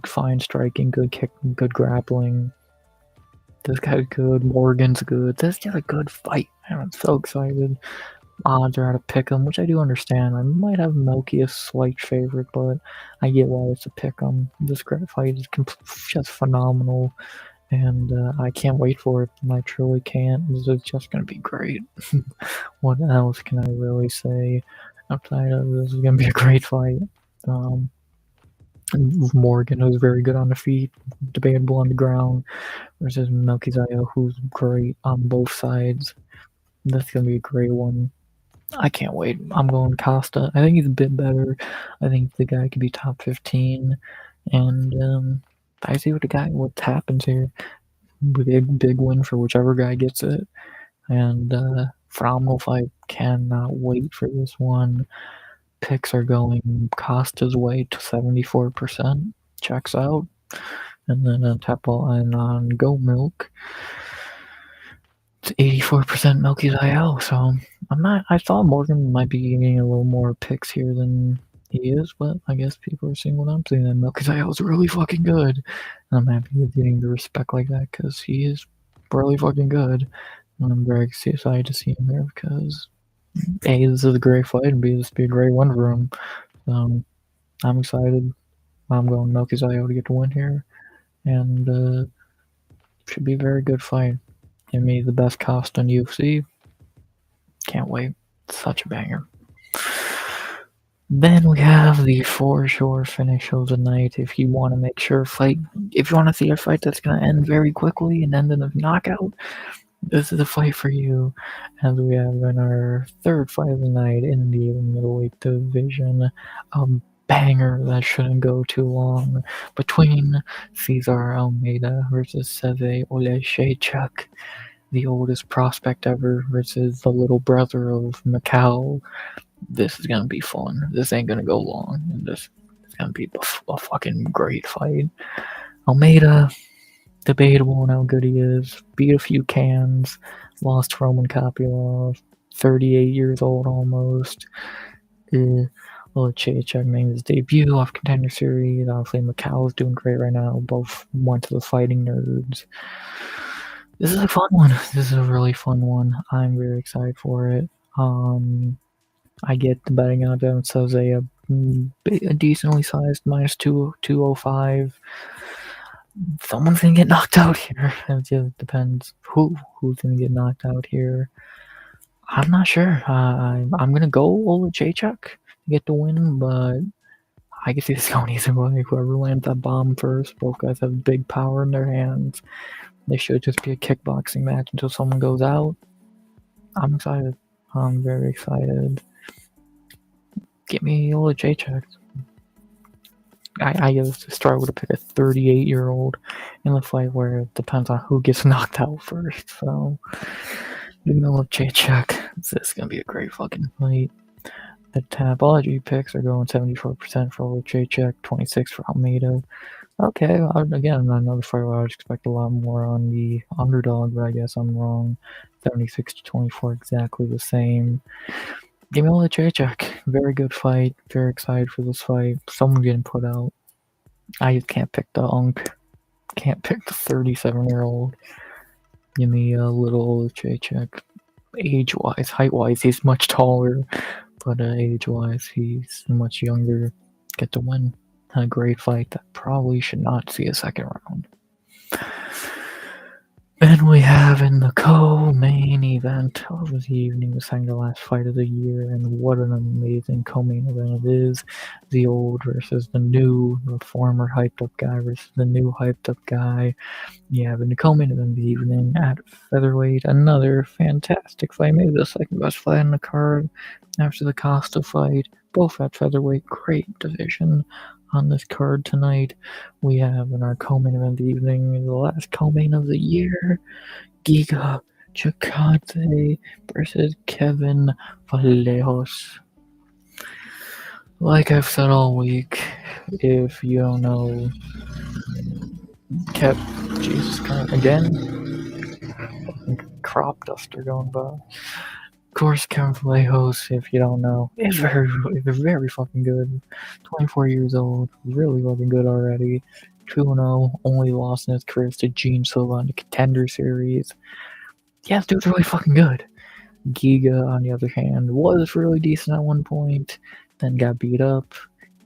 Fine striking, good kicking, good grappling. This guy's good. Morgan's good. This is a good fight. Man, I'm so excited. Odds are out of pick 'em, which I do understand. I might have Melky a slight favorite, but I get why it's a pick 'em. This great fight is just phenomenal, and I can't wait for it. I truly can't. This is just gonna be great. What else can I really say outside of this? Is gonna be a great fight. Morgan, who's very good on the feet, debatable on the ground, versus Melchizael, who's great on both sides. That's gonna be a great one. I can't wait. I'm going Costa. I think he's a bit better. I think the guy could be top 15, and I see what happens here. Big win for whichever guy gets it, and phenomenal fight. Cannot wait for this one. Picks are going Costa's way to 74%. Checks out. And then on Tapple and on Go Milk, it's 84% Melchizael. So I thought Morgan might be getting a little more picks here than he is, but I guess people are seeing what I'm seeing. That Melchizael is really fucking good. And I'm happy with getting the respect like that because he is really fucking good. And I'm very excited to see him there because A, this is a great fight, and B, this would be a great win for him. I'm excited. I'm going Melchizael to get the win here, and should be a very good fight. Give me the best cost on UFC. Can't wait. Such a banger. Then we have the for sure finish of the night. If you want to make sure if you want to see a fight that's going to end very quickly and end in a knockout, this is a fight for you. As we have in our third fight of the night in the middleweight division, a banger that shouldn't go too long between Cesar Almeida versus Seve Oleszejczuk, the oldest prospect ever, versus the little brother of Macau. This is gonna be fun. This ain't gonna go long. This is gonna be a fucking great fight. Almeida, debatable on how good he is. Beat a few cans. Lost Roman Kopylov. 38 years old almost. Oleszejczuk made his debut off Contender Series. Obviously, Macau is doing great right now. Both went to the Fighting Nerds. This is a fun one. This is a really fun one. I'm very excited for it. I get the betting odds out. It says a decently sized minus 205. Someone's gonna get knocked out here. It just depends who's gonna get knocked out here. I'm not sure. I'm gonna go Oleszejczuk to get the win, but I can see this going either way. Whoever lands that bomb first, both guys have big power in their hands. They should just be a kickboxing match until someone goes out. I'm excited. I'm very excited. Get me Oleszejczuk. I guess struggle to pick a 38-year-old in the fight where it depends on who gets knocked out first. So, Jacek, this is gonna be a great fucking fight. The Tapology picks are going 74% for Jacek, 26 for Almeida. Okay, again, another fight where I would expect a lot more on the underdog, but I guess I'm wrong. 76 to 24, exactly the same. Give me all the Jacek. Very good fight. Very excited for this fight. Someone getting put out. I just can't pick the unk. Can't pick the 37-year-old. Give me a little Jacek. Age-wise, height-wise, he's much taller, but age-wise, he's much younger. Get the win. A great fight that probably should not see a second round. Then we have in the co-main event of the evening, the second to last fight of the year, and what an amazing co-main event it is. The old versus the new, the former hyped up guy versus the new hyped up guy. Yeah, in the co-main event of the evening at featherweight, another fantastic fight, maybe the second best fight on the card after the Costa fight. Both at featherweight, great division on this card tonight. We have in our co-main event of the evening, the last co-main of the year, Giga Chikadze versus Kevin Vallejos. Like I've said all week, if you don't know Jesus Christ, again? Crop duster going by. Of course, Kevin Vallejos, if you don't know, is very fucking good. 24 years old, really fucking good already. 2-0, only loss in his career is to Gene Silva in the Contender Series. Yeah, this dude's really fucking good. Giga, on the other hand, was really decent at one point, then got beat up.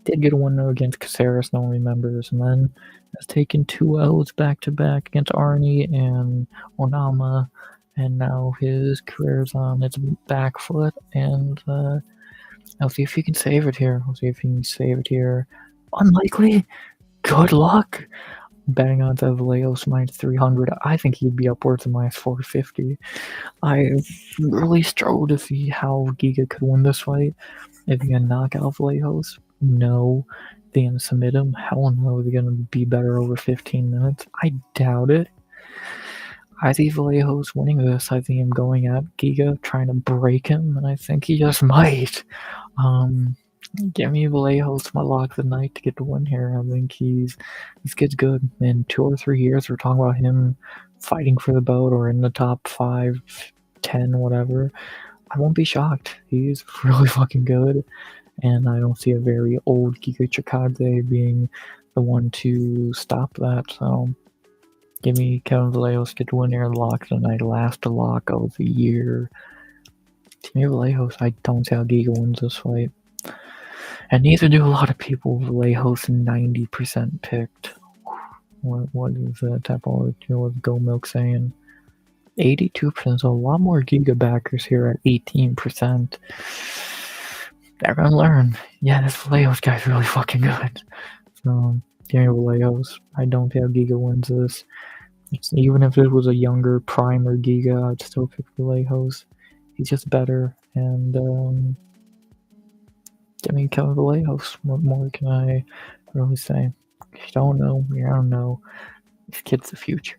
Did get a win against Caceres, no one remembers, and then has taken 2 L's back-to-back against Arnie and Onama, and now his career's on its back foot, and I'll see if he can save it here. Unlikely. Good luck. Betting odds of Leos minus 300. I think he'd be upwards of minus 450. I really struggle to see how Giga could win this fight. If he can knock out Vallejos, no. They can submit him, hell no. They're gonna be better over 15 minutes. I doubt it. I see Vallejos winning this. I see him going at Giga, trying to break him, and I think he just might. Give me Vallejos, my lock of the night to get the win here. I think this kid's good. In 2 or 3 years, we're talking about him fighting for the belt or in the top 5, 10, whatever. I won't be shocked. He's really fucking good, and I don't see a very old Giga Chikadze being the one to stop that. So give me Kevin Vallejos, get the win here, lock tonight, last lock of the year. Give me Vallejos. I don't see how Giga wins this fight. And neither do a lot of people. Vallejos 90% picked. What is that Tapology with Go Milk saying? 82%, so a lot more Giga backers here at 18%. They're gonna learn. Yeah, this Vallejos guy's really fucking good. So, give me Vallejos. I don't think Giga wins this. Even if it was a younger, primer Giga, I'd still pick Vallejos. He's just better, and give me Kevin Vallejos. What more can I really say? If you don't know, you don't know. This kid's the future.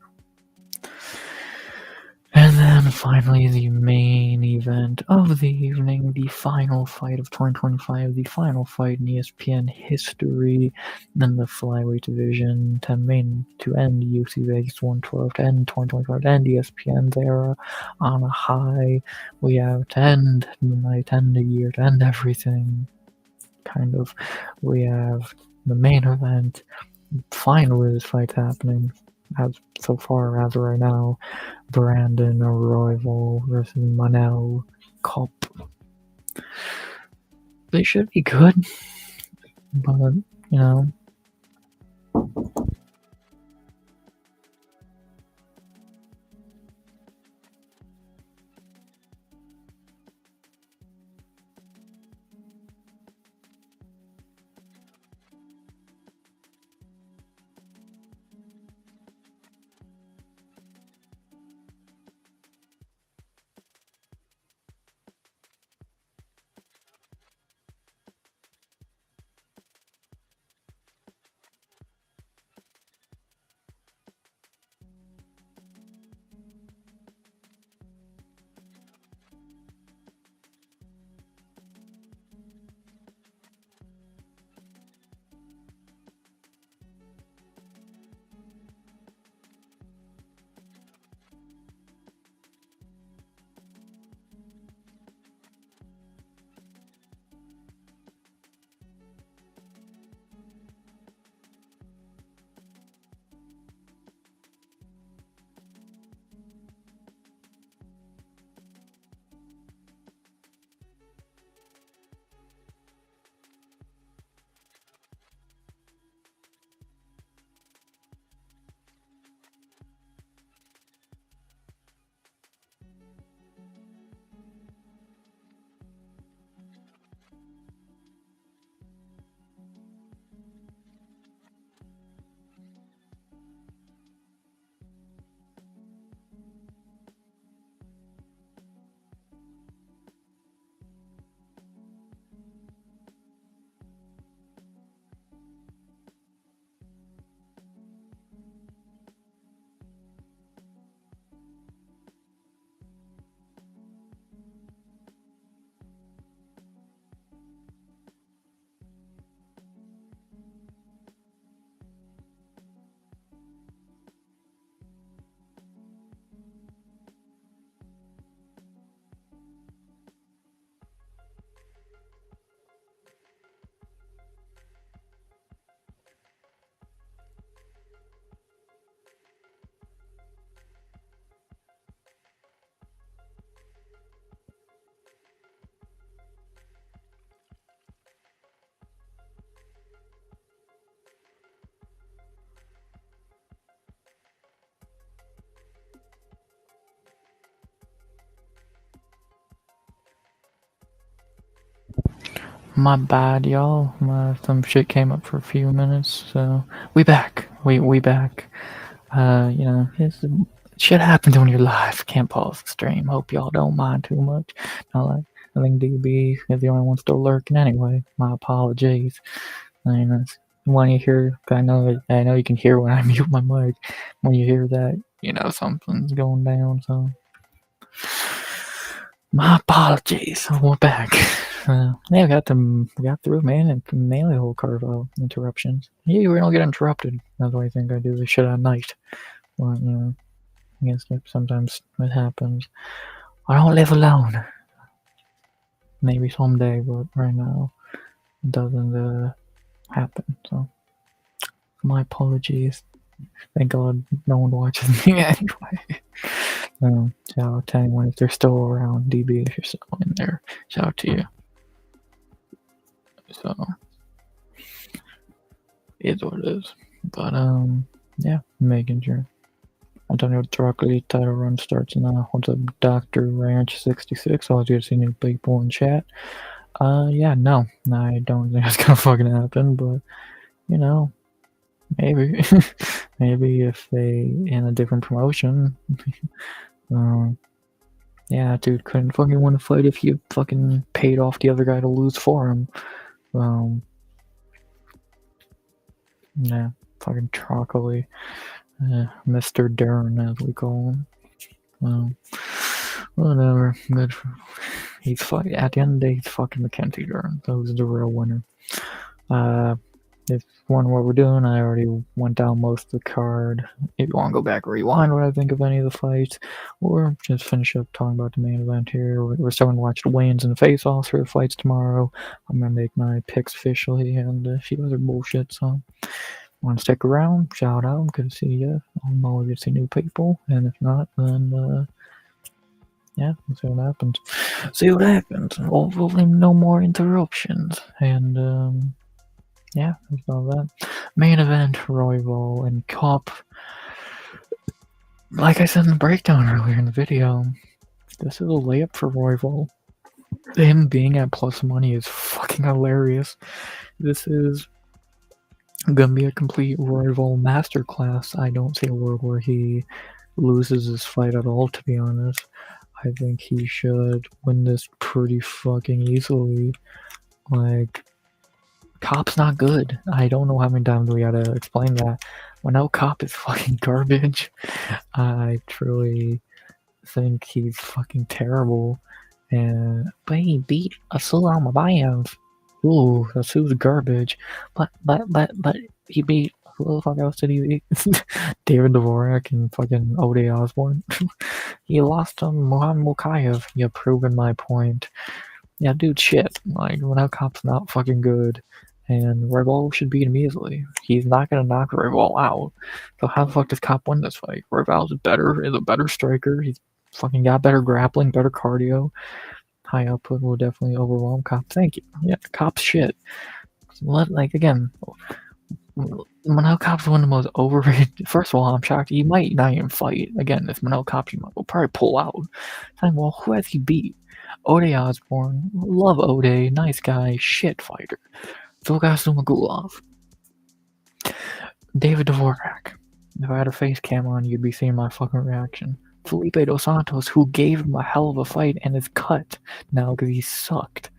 And then finally, the main event of the evening, the final fight of 2025, the final fight in ESPN history, then the flyweight division, to end UFC Vegas 112, to end 2025, to end ESPN's era on a high. We have to end the night, end the year, to end everything. Kind of. We have the main event. Finally, this fight's happening. As so far as right now, Brandon Royval versus Manel Kopp. They should be good, but you know. My bad, y'all. Some shit came up for a few minutes, so we back. We back. You know, shit happens when you're live. Can't pause the stream. Hope y'all don't mind too much. Not like I think DB is the only one still lurking anyway. My apologies. I mean, when you hear, I know you can hear when I mute my mic. When you hear that, you know something's going down. So my apologies. We're back. Yeah, we got through, man, and mainly the whole Carvel interruptions. Yeah, we don't get interrupted. That's why I think I do this shit at night. But, you know, I guess sometimes it happens. I don't live alone. Maybe someday, but right now it doesn't happen. So my apologies. Thank God no one watches me anyway. Shout out to anyone if they're still around. DB, if you're still in there, shout out to you. So it's what it is. But yeah, making sure. Antonio Druckley title run starts now. What's up, Dr. Ranch 66? Always good to see new people in chat. Yeah, no, I don't think that's gonna fucking happen, but you know, maybe, maybe if they in a different promotion. Yeah, dude couldn't fucking win a fight if you fucking paid off the other guy to lose for him. Yeah, fucking Troccoli. Mr. Dern, as we call him. Whatever. Good for, he's fucking, at the end of the day, he's fucking Mackenzie Dern. Those are the real winner. If you wonder what we're doing, I already went down most of the card. If you want to go back, rewind what I think of any of the fights, or just finish up talking about the main event here. We're starting to watch the weigh-ins and face-offs for the fights tomorrow. I'm going to make my picks officially and a few other bullshit, so want to stick around, shout out, good to see you. I'm always good to see new people, and if not, then yeah, we'll see what happens. See what happens. Hopefully no more interruptions. And yeah, that's all that. Main event, Royval and Cop. Like I said in the breakdown earlier in the video, this is a layup for Royval. Him being at plus money is fucking hilarious. This is gonna be a complete Royval masterclass. I don't see a world where he loses this fight at all, to be honest. I think he should win this pretty fucking easily. Like, Cop's not good. I don't know how many times we gotta explain that. When no Cop is fucking garbage, I truly think he's fucking terrible. But he beat Asula Mabayev. Ooh, Asu's garbage. But he beat, who the fuck else did he beat? David Dvorak and fucking Ode Osborne. He lost to Muhammad Mukayev. You've proven my point. Yeah, dude, shit. Like, when Cop's not fucking good, and Royval should beat him easily. He's not gonna knock Royval out. So how the fuck does Cop win this fight? Royval's is a better striker. He's fucking got better grappling, better cardio. High output will definitely overwhelm Cop. Thank you. Yeah, Cop's shit. Like, again, Manel Cop's one of the most overrated. First of all, I'm shocked he might not even fight. Again, if Manel Cop, he will probably pull out. Well, who has he beat? Ode Osborne. Love Ode. Nice guy. Shit fighter. Vilgasu Magulov. David Dvorak. If I had a face cam on, you'd be seeing my fucking reaction. Felipe Dos Santos, who gave him a hell of a fight and is cut now because he sucked.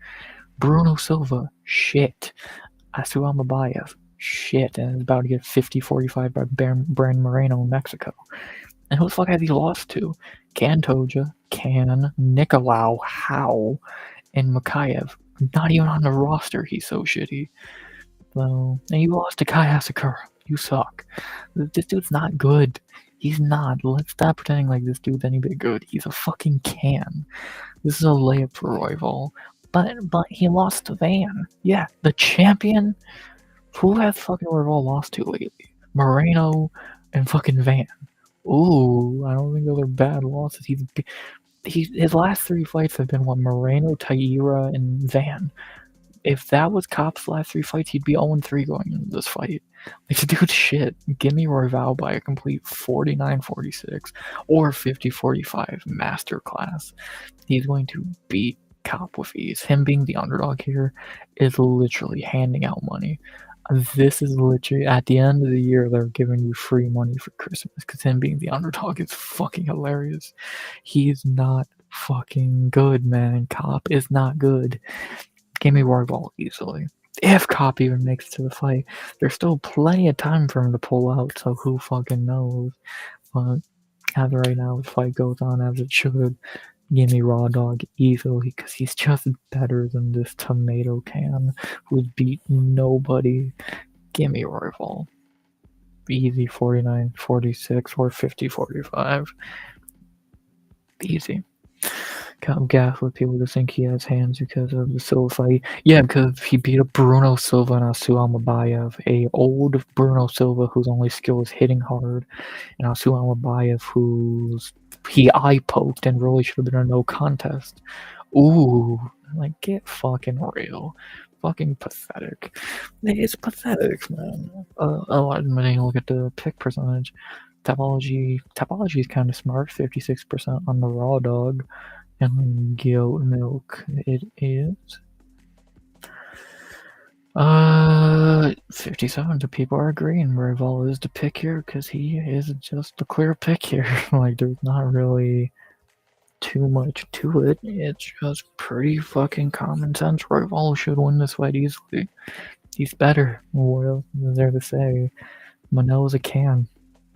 Bruno Silva. Shit. Asua Mabayev. Shit, and is about to get 50-45 by Brandon Moreno in Mexico. And who the fuck has he lost to? Toja, Nicolau, Howe, and Makayev. Not even on the roster, he's so shitty. So, and you lost to Kai Asakura. You suck. This dude's not good. He's not. Let's stop pretending like this dude's any bit good. He's a fucking can. This is a layup for Royval. But he lost to Van. Yeah, the champion. Who has fucking Royval lost to lately? Moreno and fucking Van. Ooh, I don't think those are bad losses. His last 3 fights have been Moreno, Taira, and Van. If that was Cop's last 3 fights, he'd be 0-3 going into this fight. Like, dude, shit. Give me Royval by a complete 49-46 or 50-45 masterclass. He's going to beat Cop with ease. Him being the underdog here is literally handing out money. This is literally at the end of the year they're giving you free money for Christmas because him being the underdog is fucking hilarious. He's not fucking good, man. Cop is not good. Give me Royval easily. If Cop even makes it to the fight, there's still plenty of time for him to pull out, so who fucking knows? But as of right now, the fight goes on as it should. Give me Raw Dog easily because he's just better than this tomato can who's beat nobody. Give me Royval. Easy 49-46 or 50-45. Easy. I'm gassed with people to think he has hands because of the Silva fight. Yeah, because he beat up Bruno Silva and Asu Almabayev, a old Bruno Silva whose only skill is hitting hard, and Asu Almabayev who's he eye poked and really should have been a no contest. Ooh, like get fucking real. Fucking pathetic. It's pathetic, man. I'm gonna look at the pick percentage. Topology is kind of smart, 56% on the Raw Dog. And goat milk it is. 57. The people are agreeing Royval is the pick here because he is just the clear pick here. Like there's not really too much to it. It's just pretty fucking common sense. Royval should win this fight easily. He's better. What else is there to say? Manel's a can.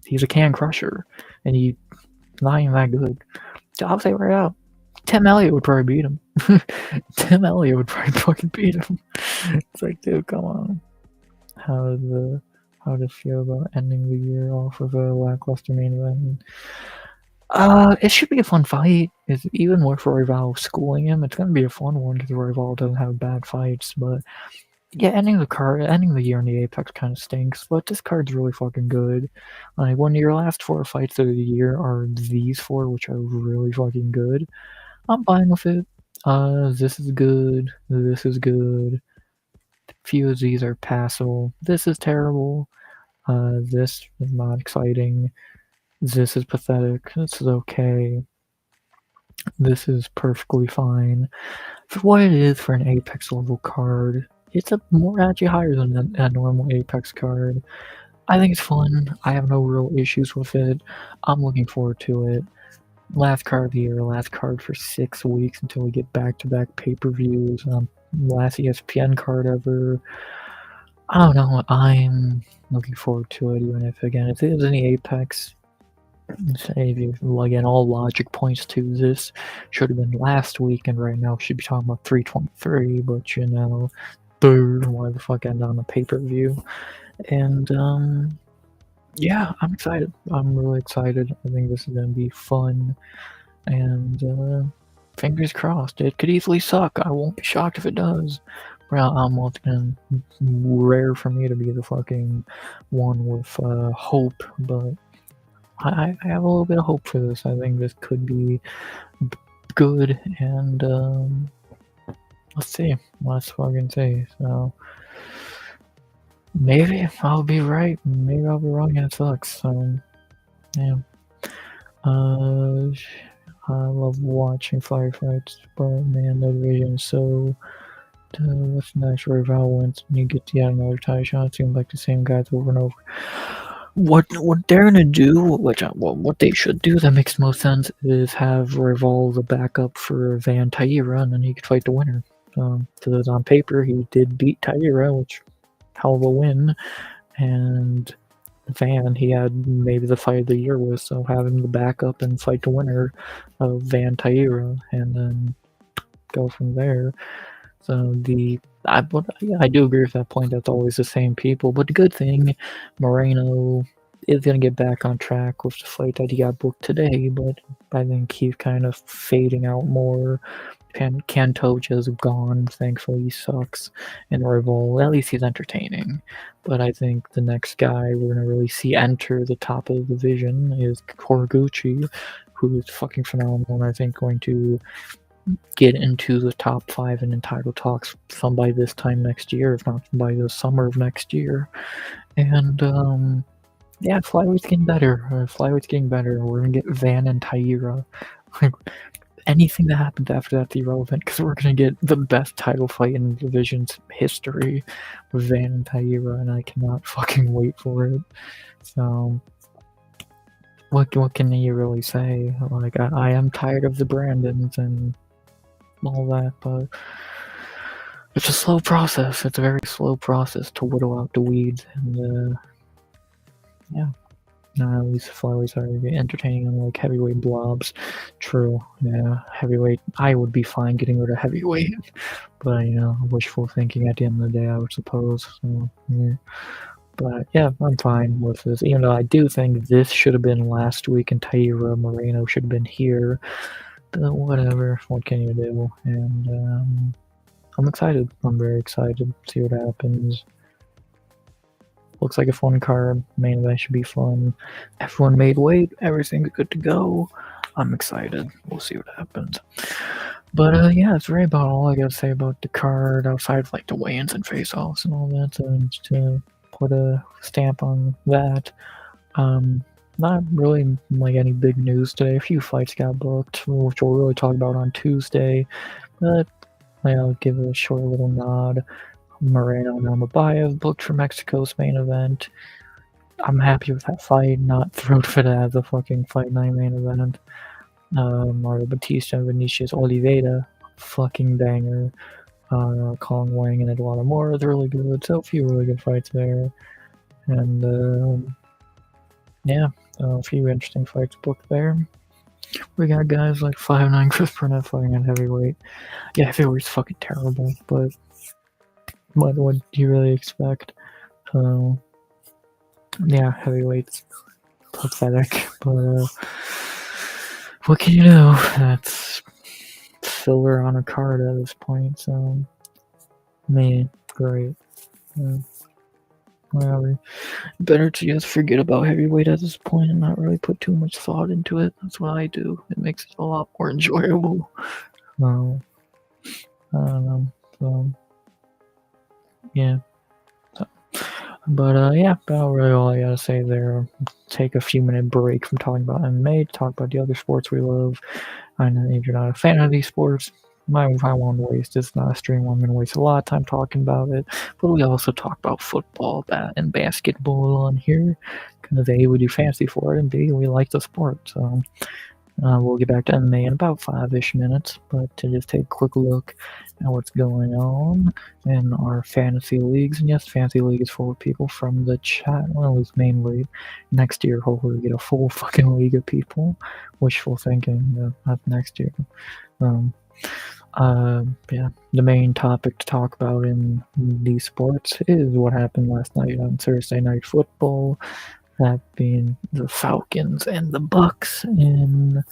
He's a can crusher, and he's not even that good. So I'll say right out. Tim Elliott would probably beat him. Tim Elliott would probably fucking beat him. It's like, dude, come on. How to feel about ending the year off with a lackluster main event? It should be a fun fight. It's even with Royval schooling him. It's gonna be a fun one because Royval doesn't have bad fights. But yeah, ending the year in the Apex kind of stinks. But this card's really fucking good. Like when your last 4 fights of the year are these 4, which are really fucking good. I'm fine with it. This is good. This is good. Few of these are passable. This is terrible. This is not exciting. This is pathetic. This is okay. This is perfectly fine. For what it is for an Apex level card, it's actually higher than a normal Apex card. I think it's fun. I have no real issues with it. I'm looking forward to it. Last card of the year, last card for 6 weeks until we get back-to-back pay-per-views. Last ESPN card ever. I don't know. I'm looking forward to it, even if, again, if it was any Apex, say if you, again, all logic points to this should have been last week, and right now should be talking about 323, but, you know, why the fuck end on a pay-per-view? And, yeah, I'm excited. I'm really excited. I think this is going to be fun. And fingers crossed. It could easily suck. I won't be shocked if it does. Well, it's gonna rare for me to be the fucking one with hope, but I have a little bit of hope for this. I think this could be good, and let's see. Let's fucking see. So maybe I'll be right. Maybe I'll be wrong, and it sucks. So yeah. I love watching firefights, but man, the division is so. What's next? Royval wins, and you get yet another tie shot. It seems like the same guys over and over. What they're gonna do, what they should do that makes most sense, is have Royval the backup for Van Taira, and then he could fight the winner. Because on paper he did beat Taira, which hell of a win, and Van he had maybe the fight of the year with, so have him the backup and fight the winner of Van Taira, and then go from there. So I do agree with that point. That's always the same people. But the good thing, Moreno is gonna get back on track with the fight that he got booked today. But I think he's kind of fading out more. Kanto just gone. Thankfully, he sucks. And Royval, at least he's entertaining. But I think the next guy we're gonna really see enter the top of the division is Koraguchi, who is fucking phenomenal. And I think going to get into the top 5 in title talks by this time next year, if not by the summer of next year. And yeah, Flyweight's getting better. We're gonna get Van and Taira. anything that happens after that's irrelevant because we're gonna get the best title fight in the division's history with Van and Taira, and I cannot fucking wait for it. So, what can you really say? Like, I am tired of the Brandons and all that, but it's a slow process. It's a very slow process to whittle out the weeds, and yeah. At least flowers are entertaining unlike heavyweight blobs. True, yeah, heavyweight. I would be fine getting rid of heavyweight, but wishful thinking at the end of the day, I would suppose. So, yeah. But yeah, I'm fine with this. Even though I do think this should have been last week and Taira Moreno should have been here. But whatever, what can you do? And I'm excited. I'm very excited to see what happens. Looks like a fun card. Main event should be fun. Everyone made weight. Everything's good to go. I'm excited. We'll see what happens. But yeah, that's really about all I gotta say about the card outside of like the weigh-ins and face-offs and all that. To put a stamp on that. Not really like any big news today. A few fights got booked, which we'll really talk about on Tuesday. But I'll give a short little nod. Moreno and Almabayev booked for Mexico's main event. I'm happy with that fight, not thrilled for that as a fucking Fight Night main event. Mario Batista and Vinicius Oliveira, fucking banger. Colin Wang and Eduardo Moura is really good, so a few really good fights there. And yeah, a few interesting fights booked there. We got guys like 5'9" Chris Burnett fighting at heavyweight. Yeah, heavyweight's fucking terrible, but what do you really expect? Yeah, heavyweight's pathetic, but what can you do? That's filler on a card at this point, so man, great. Whatever. Better to just forget about heavyweight at this point and not really put too much thought into it. That's what I do. It makes it a lot more enjoyable. I don't know. So, yeah. But yeah, about really all I gotta say there. Take a few minute break from talking about MMA to talk about the other sports we love. I know if you're not a fan of these sports, I won't waste. It's not a stream where I'm gonna waste a lot of time talking about it. But we also talk about football, and basketball on here. Because A, we do fancy for it, and B, we like the sport. So we'll get back to MMA in about 5-ish minutes, but to just take a quick look at what's going on in our fantasy leagues. And yes, fantasy league is full of people from the chat, well, at least mainly. Next year, hopefully, we get a full fucking league of people. Wishful thinking, not next year. Yeah, the main topic to talk about in these sports is what happened last night on Thursday Night Football. That being the Falcons and the Bucks in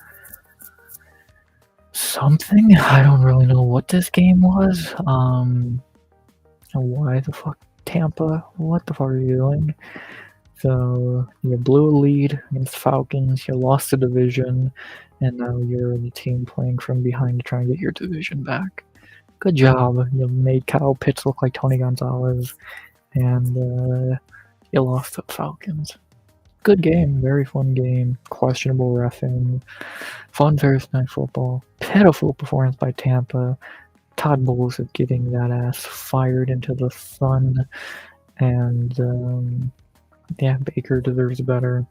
something. I don't really know what this game was. Why the fuck Tampa? What the fuck are you doing? So you blew a lead against the Falcons, you lost the division, and now you're the team playing from behind to try and get your division back. Good job. You made Kyle Pitts look like Tony Gonzalez, and you lost to the Falcons. Good game, very fun game. Questionable reffing. Fun Thursday Night Football. Pitiful performance by Tampa. Todd Bowles is getting that ass fired into the sun. And yeah, Baker deserves better.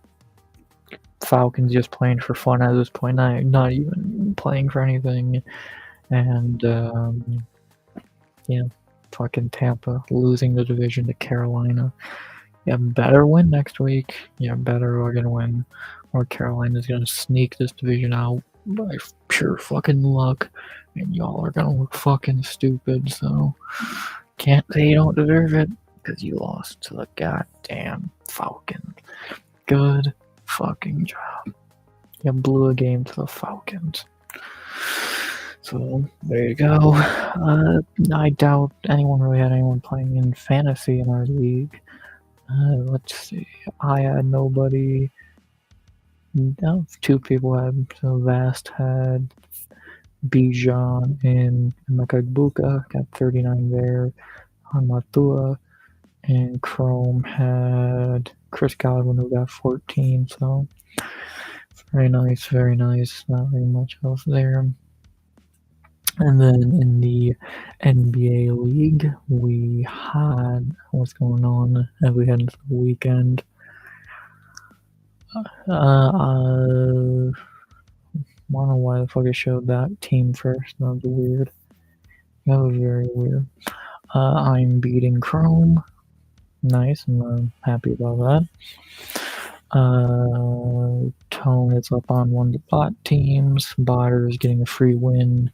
Falcons just playing for fun at this point, not even playing for anything. And yeah, fucking Tampa losing the division to Carolina. Yeah, better win next week. Yeah, better we're gonna win. Or Carolina's gonna sneak this division out by pure fucking luck. And y'all are gonna look fucking stupid, so can't say you don't deserve it, because you lost to the goddamn Falcons. Good fucking job. You blew a game to the Falcons. So there you go. I doubt anyone really had anyone playing in fantasy in our league. Let's see. I had nobody. No, 2 people had. So Vast had Bijan and Makagbuka, got 39 there. Matua and Chrome had Chris Godwin, who got 14. So very nice, very nice. Not very much else there. And then in the NBA league, we had what's going on as we head into the weekend. I don't know why the fuck I showed that team first. That was weird. That was very weird. I'm beating Chrome. Nice. I'm happy about that. Tone is up on one of the bot teams. Botter is getting a free win.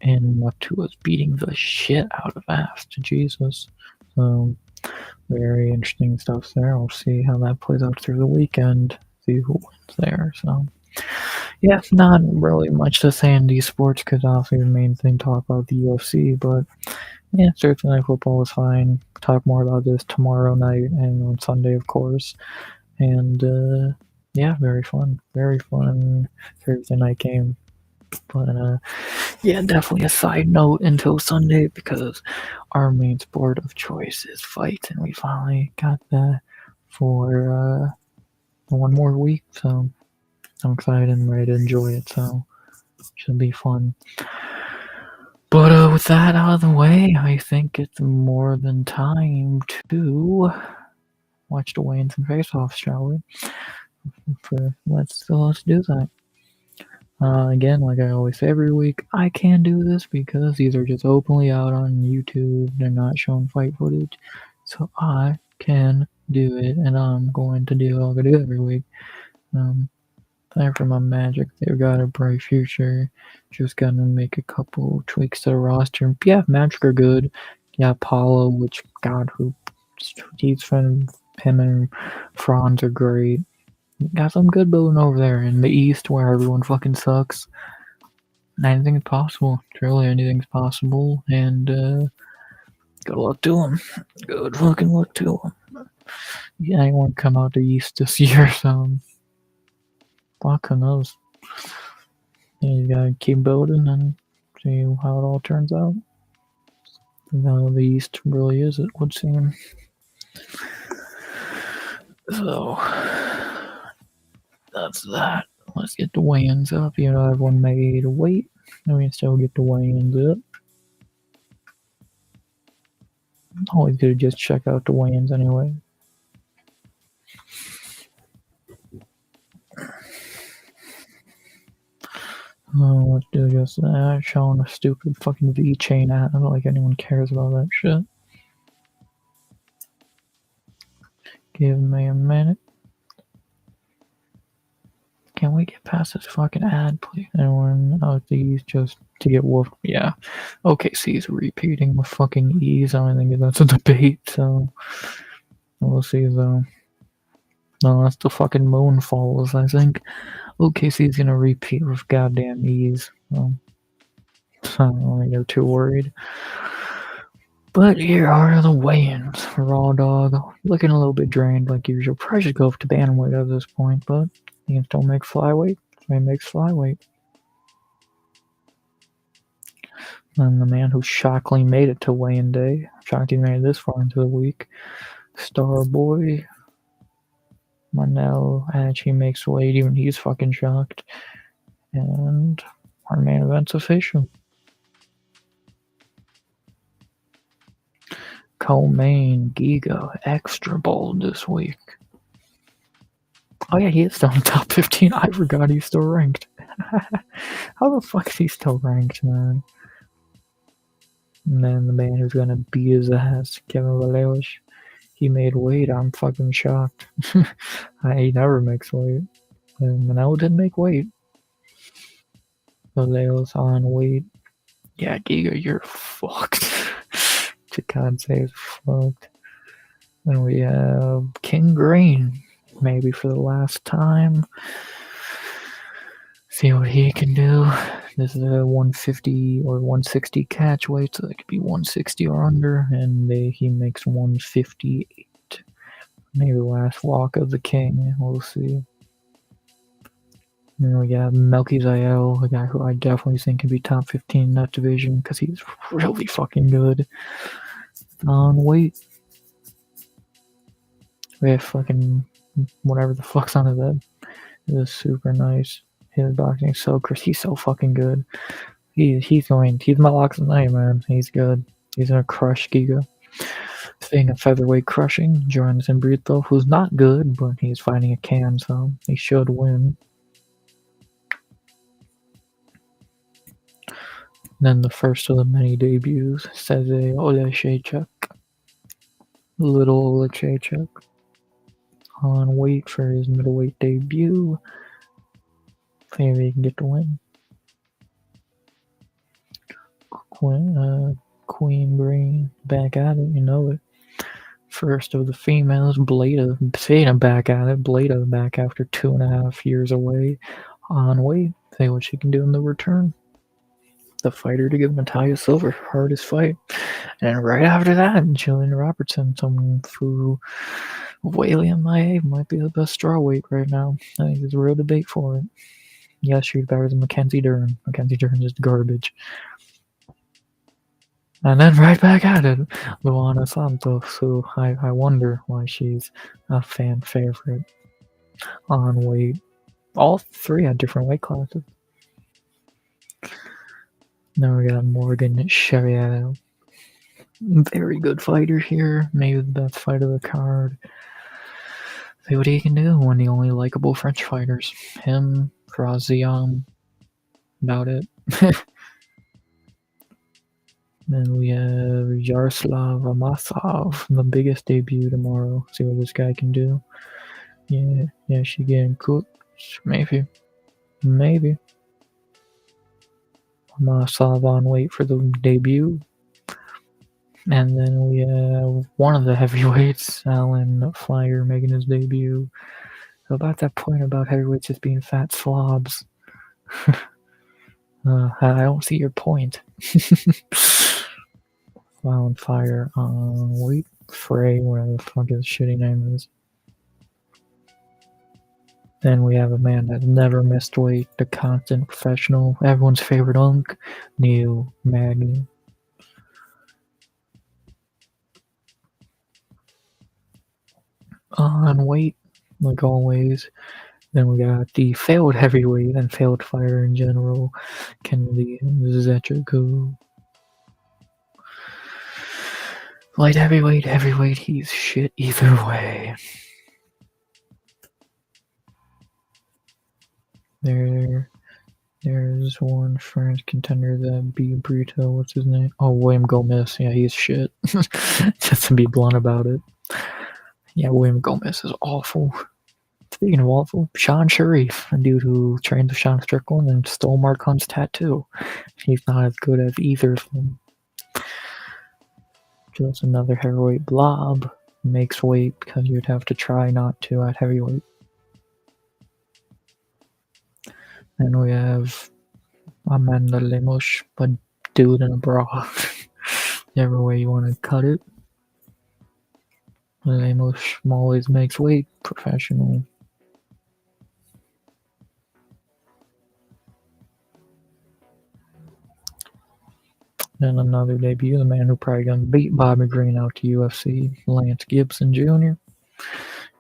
And Matu is beating the shit out of Ast. Jesus. So, very interesting stuff there. We'll see how that plays out through the weekend. See who wins there. So, yeah, not really much to say in these sports because obviously the main thing talk about the UFC, but yeah, Thursday Night Football was fine. Talk more about this tomorrow night and on Sunday, of course. And yeah, very fun Thursday night game. But yeah, definitely a side note until Sunday because our main sport of choice is fight, and we finally got that for one more week. So I'm excited and ready to enjoy it. So should be fun. But with that out of the way, I think it's more than time to watch the weigh-ins and face-offs, shall we? Let's do that. Again, like I always say every week, I can do this because these are just openly out on YouTube. They're not showing fight footage, so I can do it, and I'm going to do what I'm gonna do every week. Time for my Magic. They've got a bright future. Just gotta make a couple tweaks to the roster. Yeah, Magic are good. Yeah, Paulo, which God, who he's from him and Franz are great. Got some good building over there in the East where everyone fucking sucks. Anything is possible. Truly, anything's possible. And good luck to them. Good fucking luck to them. Yeah, I won't come out the East this year, so fuck, who knows. Yeah, you gotta keep building and see how it all turns out. How the East really is, it would seem. So that's that. Let's get the weigh-ins up. You know, everyone made a wait. And we can still get the weigh-ins up. Always good to just check out the weigh-ins anyway. Let's do just that. Showing a stupid fucking V-chain ad. I don't like anyone cares about that shit. Give me a minute. Can we get past this fucking ad, please? Anyone out these just to get wolfed? Yeah. OKC's repeating with fucking ease. I don't think that's a debate, so we'll see though. No, that's the fucking moon falls, I think. OKC's gonna repeat with goddamn ease. So I don't think they're too worried. But here are the weigh-ins. Raw Dog looking a little bit drained like usual. Probably should go to bantamweight at this point, but he can still make flyweight. So he makes flyweight. And the man who shockingly made it to weigh-in day. Shocked he made it this far into the week. Starboy. Manel actually makes weight, even he's fucking shocked. And our main event's official. Co-main Giga extra bold this week. Oh yeah, he is still in the top 15. I forgot he's still ranked. How the fuck is he still ranked, man? And then the man who's gonna beat his ass, Kevin Vallejos, he made weight. I'm fucking shocked. He never makes weight. And Manel didn't make weight. Vallejos on weight. Yeah, Giga, you're fucked. Chikade's fucked. And we have King Green, maybe for the last time. See what he can do. This is a 150 or 160 catch weight, so it could be 160 or under, and he makes 158. Maybe the last walk of the king. We'll see. And we got Melky Zael, a guy who I definitely think can be top 15 in that division because he's really fucking good. On weight. We have fucking whatever the fuck's on his head. It is super nice. His boxing is so crisp. He's so fucking good. He's my locks tonight, man. He's good. He's gonna crush Giga. Speaking of featherweight crushing, Jonathan Brito, who's not good, but he's fighting a can, so he should win. Then the first of the many debuts, Sergey Oleshchuk. Little Oleshchuk on weight for his middleweight debut. Maybe he can get the win. Queen Green back at it, you know it. First of the females, Bleda, Fana back at it. Bleda back after 2.5 years away on weight. See what she can do in the return. The fighter to give Natalia Silver hardest fight. And right after that, Jillian Robertson, someone who Whaley MIA might be the best strawweight right now. I think there's a real debate for it. Yes, she's better than Mackenzie Dern. Mackenzie Dern is garbage. And then right back at it, Luana Santos, who I wonder why she's a fan favorite on weight. All three had different weight classes. Then we got Morgan Chevier. Very good fighter here. Maybe the best fight of the card. See what he can do. One of the only likable French fighters. Him, Grazian. About it. Then we have Yaroslav Amasov, the biggest debut tomorrow. See what this guy can do. Yeah, she getting cooked. Maybe. Amasov on weight for the debut. And then we have one of the heavyweights, Alan Flyer, making his debut. So about that point about heavyweights just being fat slobs. I don't see your point. Alan Flyer on weight. Frey, whatever the fuck his shitty name is. Then we have a man that never missed weight, the constant professional, everyone's favorite unk, Neil Magny. On weight, like always. Then we got the failed heavyweight and failed fighter in general, Kennedy Zechako. Light heavyweight, he's shit either way. There's one French contender that beat Brito. What's his name? Oh, William Gomez. Yeah, he's shit. Just to be blunt about it. Yeah, William Gomez is awful. Speaking of awful, Sean Sharif, a dude who trained with Sean Strickland and stole Mark Hunt's tattoo. He's not as good as either of them. Just another heavyweight blob. Makes weight because you'd have to try not to at heavyweight. And we have Amanda Lemos, a dude in a bra. Whichever way you want to cut it. Lemos always makes weight. Professional. Then another debut, the man who probably gonna beat Bobby Green out to UFC, Lance Gibson Jr.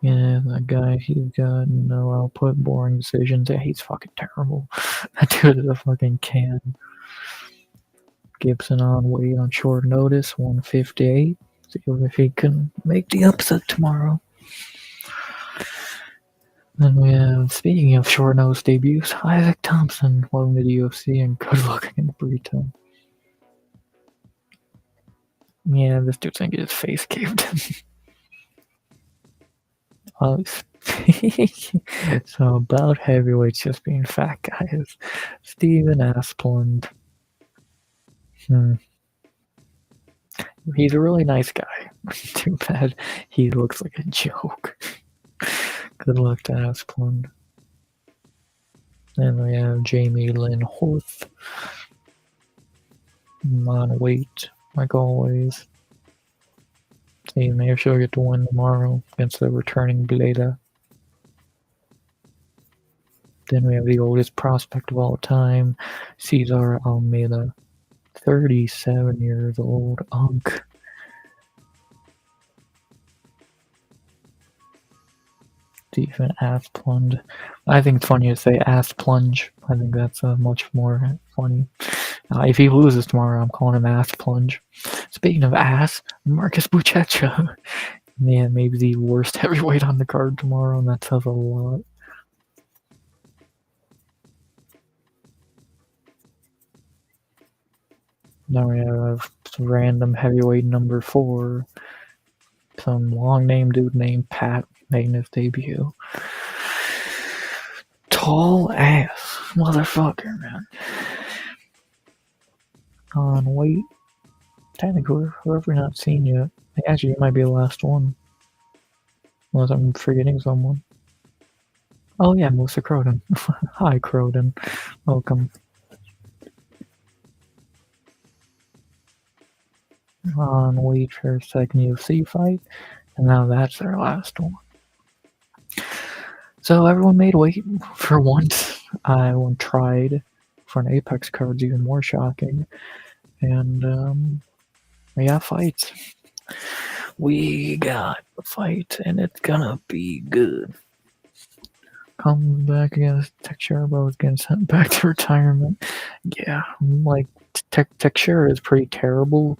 Yeah, that guy, he's got no output, boring decisions. Yeah, he's fucking terrible. That dude is a fucking can. Gibson on weight on short notice, 158. See if he can make the upset tomorrow. Then we have, speaking of short notice debuts, Isaac Thompson, welcome to the UFC and good luck against Brito. Yeah, this dude's gonna get his face caved in. So about heavyweights just being fat guys. Steven Asplund. He's a really nice guy. Too bad he looks like a joke. Good luck to Asplund. Then we have Jamie Lynn Horth. On weight, like always. See, maybe she'll get to win tomorrow against the returning Bleda. Then we have the oldest prospect of all time, Cesar Almeida. 37 years old, unk. Stephen Asplund. I think it's funny to say ass plunge. I think that's much more funny. If he loses tomorrow, I'm calling him ass plunge. Speaking of ass, Marcus Buchecha. Man, maybe the worst heavyweight on the card tomorrow, and that says a lot. Now we have random heavyweight number 4. Some long name dude named Pat making his debut. Tall ass motherfucker, man. On weight. Technically, whoever not seen yet. Actually, it might be the last one. Unless I'm forgetting someone. Oh yeah, Musa Croden. Hi Croden. Welcome. On weight for second UFC fight. And now that's their last one. So everyone made weight for once. One tried for an Apex card, even more shocking. And we got fights. We got a fight, and it's gonna be good. Comes back against Teixeira, is getting sent back to retirement. Yeah, like Teixeira is pretty terrible,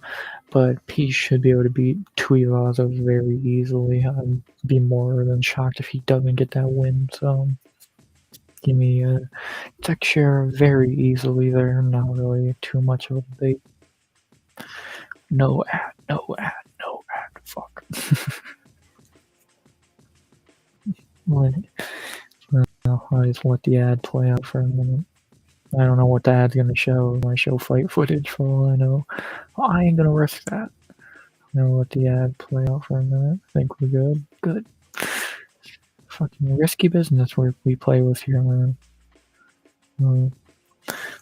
but he should be able to beat Tuivasa very easily. I'd be more than shocked if he doesn't get that win. So give me Teixeira very easily there. Not really too much of a debate. No ad. Fuck. Well, I just let the ad play out for a minute. I don't know what the ad's gonna show. It might show fight footage for all I know. I ain't gonna risk that. I'm gonna let the ad play out for a minute. I think we're good. Good. Fucking risky business we play with here, man.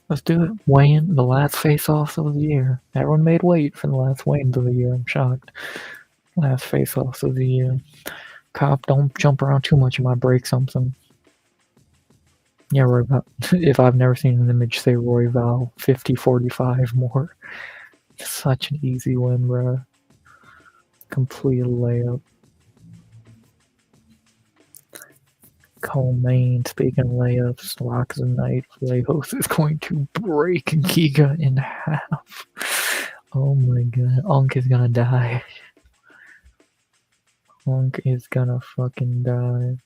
Let's do it. Weigh in the last face-offs of the year. Everyone made weight for the last weigh-ins of the year. I'm shocked. Last face-offs of the year. Cop, don't jump around too much. You might break something. Yeah, Royval. If I've never seen an image say Royval 50-45 more. Such an easy win, bro. Complete layup. Co-main, speaking of layups, Locks of Night, Lejos is going to break Giga in half. Oh my god, Unk is gonna die. Unk is gonna fucking die.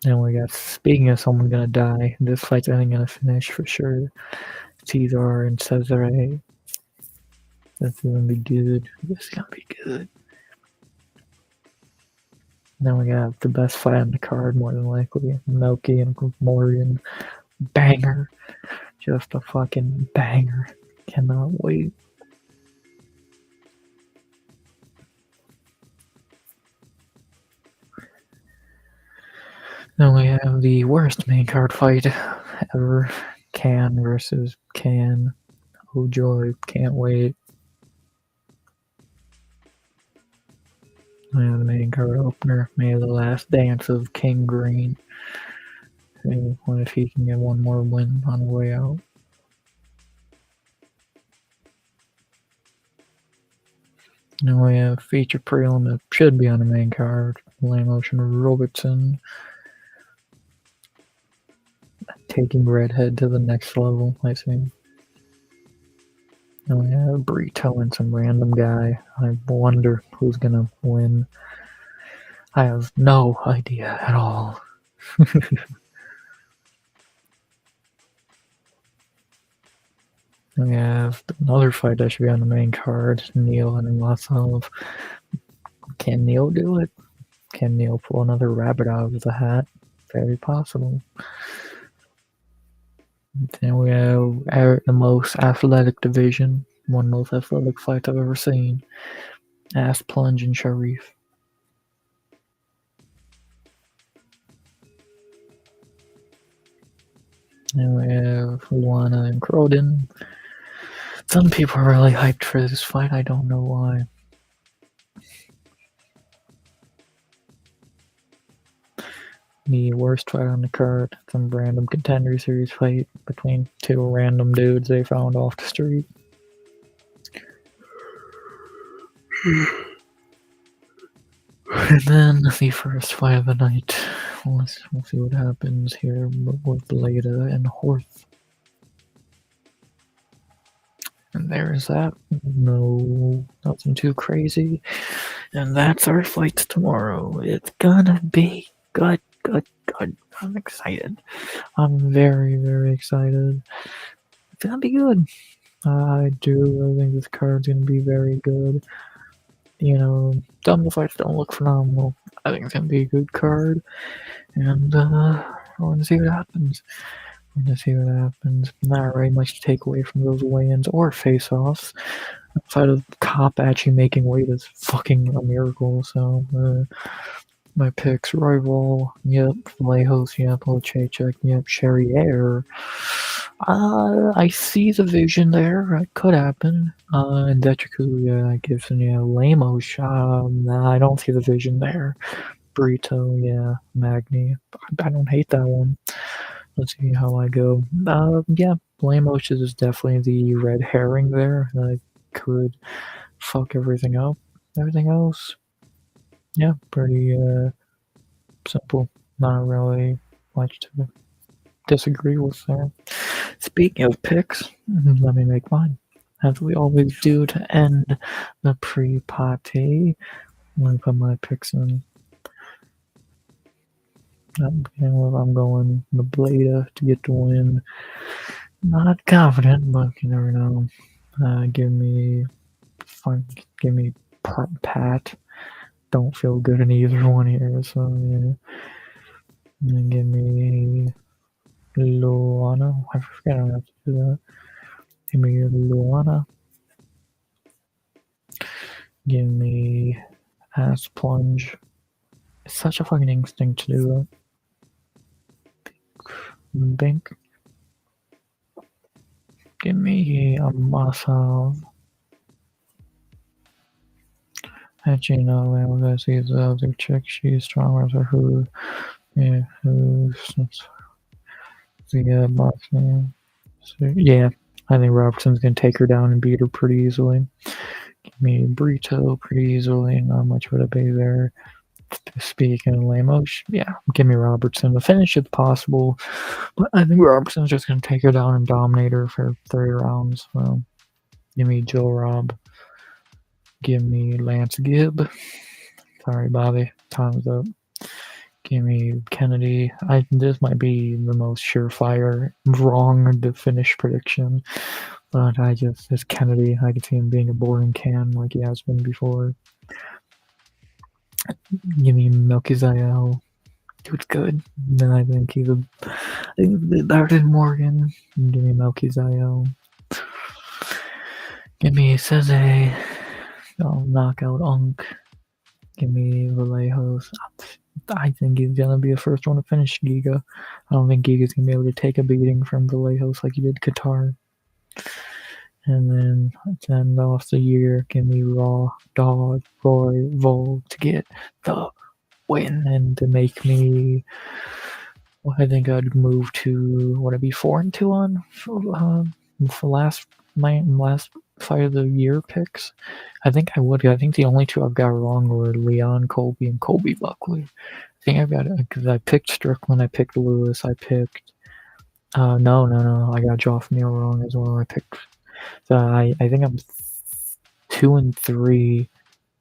And we got, speaking of someone gonna die, this fight's I think gonna finish for sure. Cesar and Cesare. This is gonna be good. This is gonna be good. Then we got the best fight on the card, more than likely. Melky and Morgan. Banger. Just a fucking banger. Cannot wait. Then we have the worst main card fight ever. Can versus Can. Oh joy, can't wait. We have the main card opener. May the last dance of King Green. What if he can get one more win on the way out? Then we have feature prelim that should be on the main card. Lane Ocean Robertson taking Redhead to the next level, I think. Then we have Brito and some random guy. I wonder who's gonna win. I have no idea at all. We have another fight that should be on the main card. Neil and Masov. Can Neil do it? Can Neil pull another rabbit out of the hat? Very possible. Then we have the most athletic division. One of the most athletic fights I've ever seen. Ass Plunge and Sharif. And we have Luana and Croden. Some people are really hyped for this fight. I don't know why. The worst fight on the card. Some random contender series fight between two random dudes they found off the street. And then the first fight of the night. we'll see what happens here with Leda and Horth. And there's that. No, nothing too crazy. And that's our fights tomorrow. It's gonna be good, good, good. I'm excited. I'm very, very excited. It's gonna be good. I do. I think this card's gonna be very good. You know, some of the fights don't look phenomenal. I think it's gonna be a good card. And I want to see what happens. Not very much to take away from those weigh-ins or face-offs. Outside of Cop actually making weight is fucking a miracle. So my picks: Royval, yep; Lejos, yep; Lechechek, yep; Cherrier. I see the vision there. It could happen. And Detriku, yeah; Gibson, yeah; Lemos. Nah, I don't see the vision there. Brito, yeah; Magni. I don't hate that one. Let's see how I go. Yeah, Lemos is definitely the red herring there. That could fuck everything up. Everything else, yeah, pretty simple. Not really much to disagree with there. Speaking of picks, let me make mine. As we always do to end the pre-party. Let me put my picks in. I'm going the Blada to get the win. Not confident, but you never know. Give me Pat. Don't feel good in either one here, so yeah. And then give me Luana. I forget I don't have to do that. Give me Luana. Give me Ass Plunge. It's such a fucking instinct to do that. Bink. Give me a Masav. Actually, no, I was gonna see the other chick. She's stronger than who. Yeah, who's the boss man. So, yeah, I think Robertson's gonna take her down and beat her pretty easily. Give me Brito pretty easily. Not much would it be there. Speaking of Lemos, yeah, give me Robertson. The finish if possible, but I think Robertson's just gonna take her down and dominate her for 30 rounds. So, give me Joe Rob. Give me Lance Gibb. Sorry, Bobby. Time's up. Give me Kennedy. This might be the most surefire wrong to finish prediction, but it's Kennedy. I could see him being a boring can like he has been before. Give me Melchizedek. Dude's good. Then I think he's better than Morgan. Give me Melchizedek. Give me Seze. I'll knock out Unk. Give me Vallejos. I think he's gonna be the first one to finish Giga. I don't think Giga's gonna be able to take a beating from Vallejos like he did Qatar. And then to end off the year, give me Raw Dog Roy Vol to get the win and to make me. Well, I think I'd move to would it be 4-2 on for my last fight of the year picks. I think I would. I think the only two I've got wrong were Leon Colby and Colby Buckley. I think I've got it because I picked Strickland, I picked Lewis, I picked. No, I got Joff Neal wrong as well. I picked. I think I'm 2-3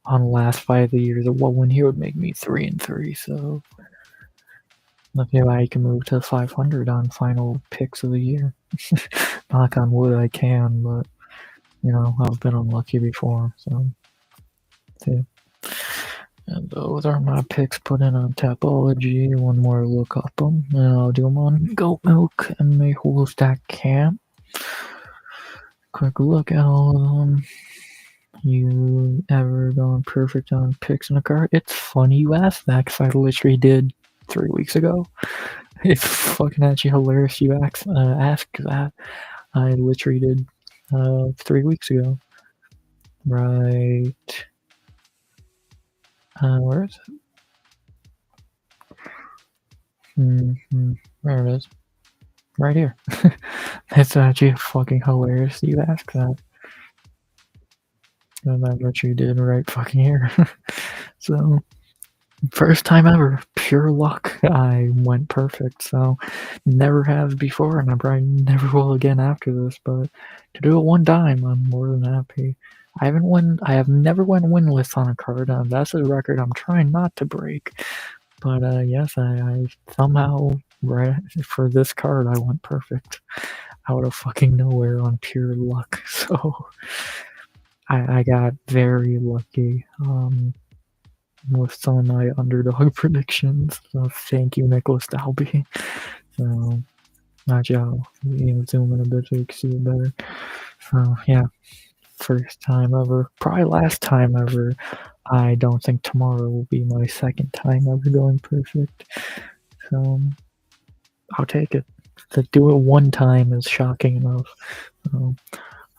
on last fight of the year. The one win here would make me 3-3. So let's see if I can move to 500 on final picks of the year. Knock on wood, I can, but I've been unlucky before. So, yeah. And those are my picks put in on Tapology. One more look up them, and I'll do them on Goat Milk and Mayhole Stack Camp. Quick look at all of them. You ever gone perfect on picks in a card? It's funny you asked that because I literally did 3 weeks ago. It's fucking actually hilarious you ask that. I literally did 3 weeks ago. Right. Where is it? There it is. Right here. It's actually fucking hilarious you ask that. And I literally did right fucking here. So, First time ever, pure luck. I went perfect, so never have before, and I probably never will again after this. But to do it one time, I'm more than happy. I have never went winless on a card. That's a record I'm trying not to break. But yes, I somehow right for this card I went perfect out of fucking nowhere on pure luck. So I got very lucky. With some of my underdog predictions. So thank you, Nicholas Dalby. So, not y'all. You can zoom in a bit so you can see it better. So, yeah, first time ever. Probably last time ever. I don't think tomorrow will be my second time ever going perfect. So, I'll take it. To do it one time is shocking enough. So,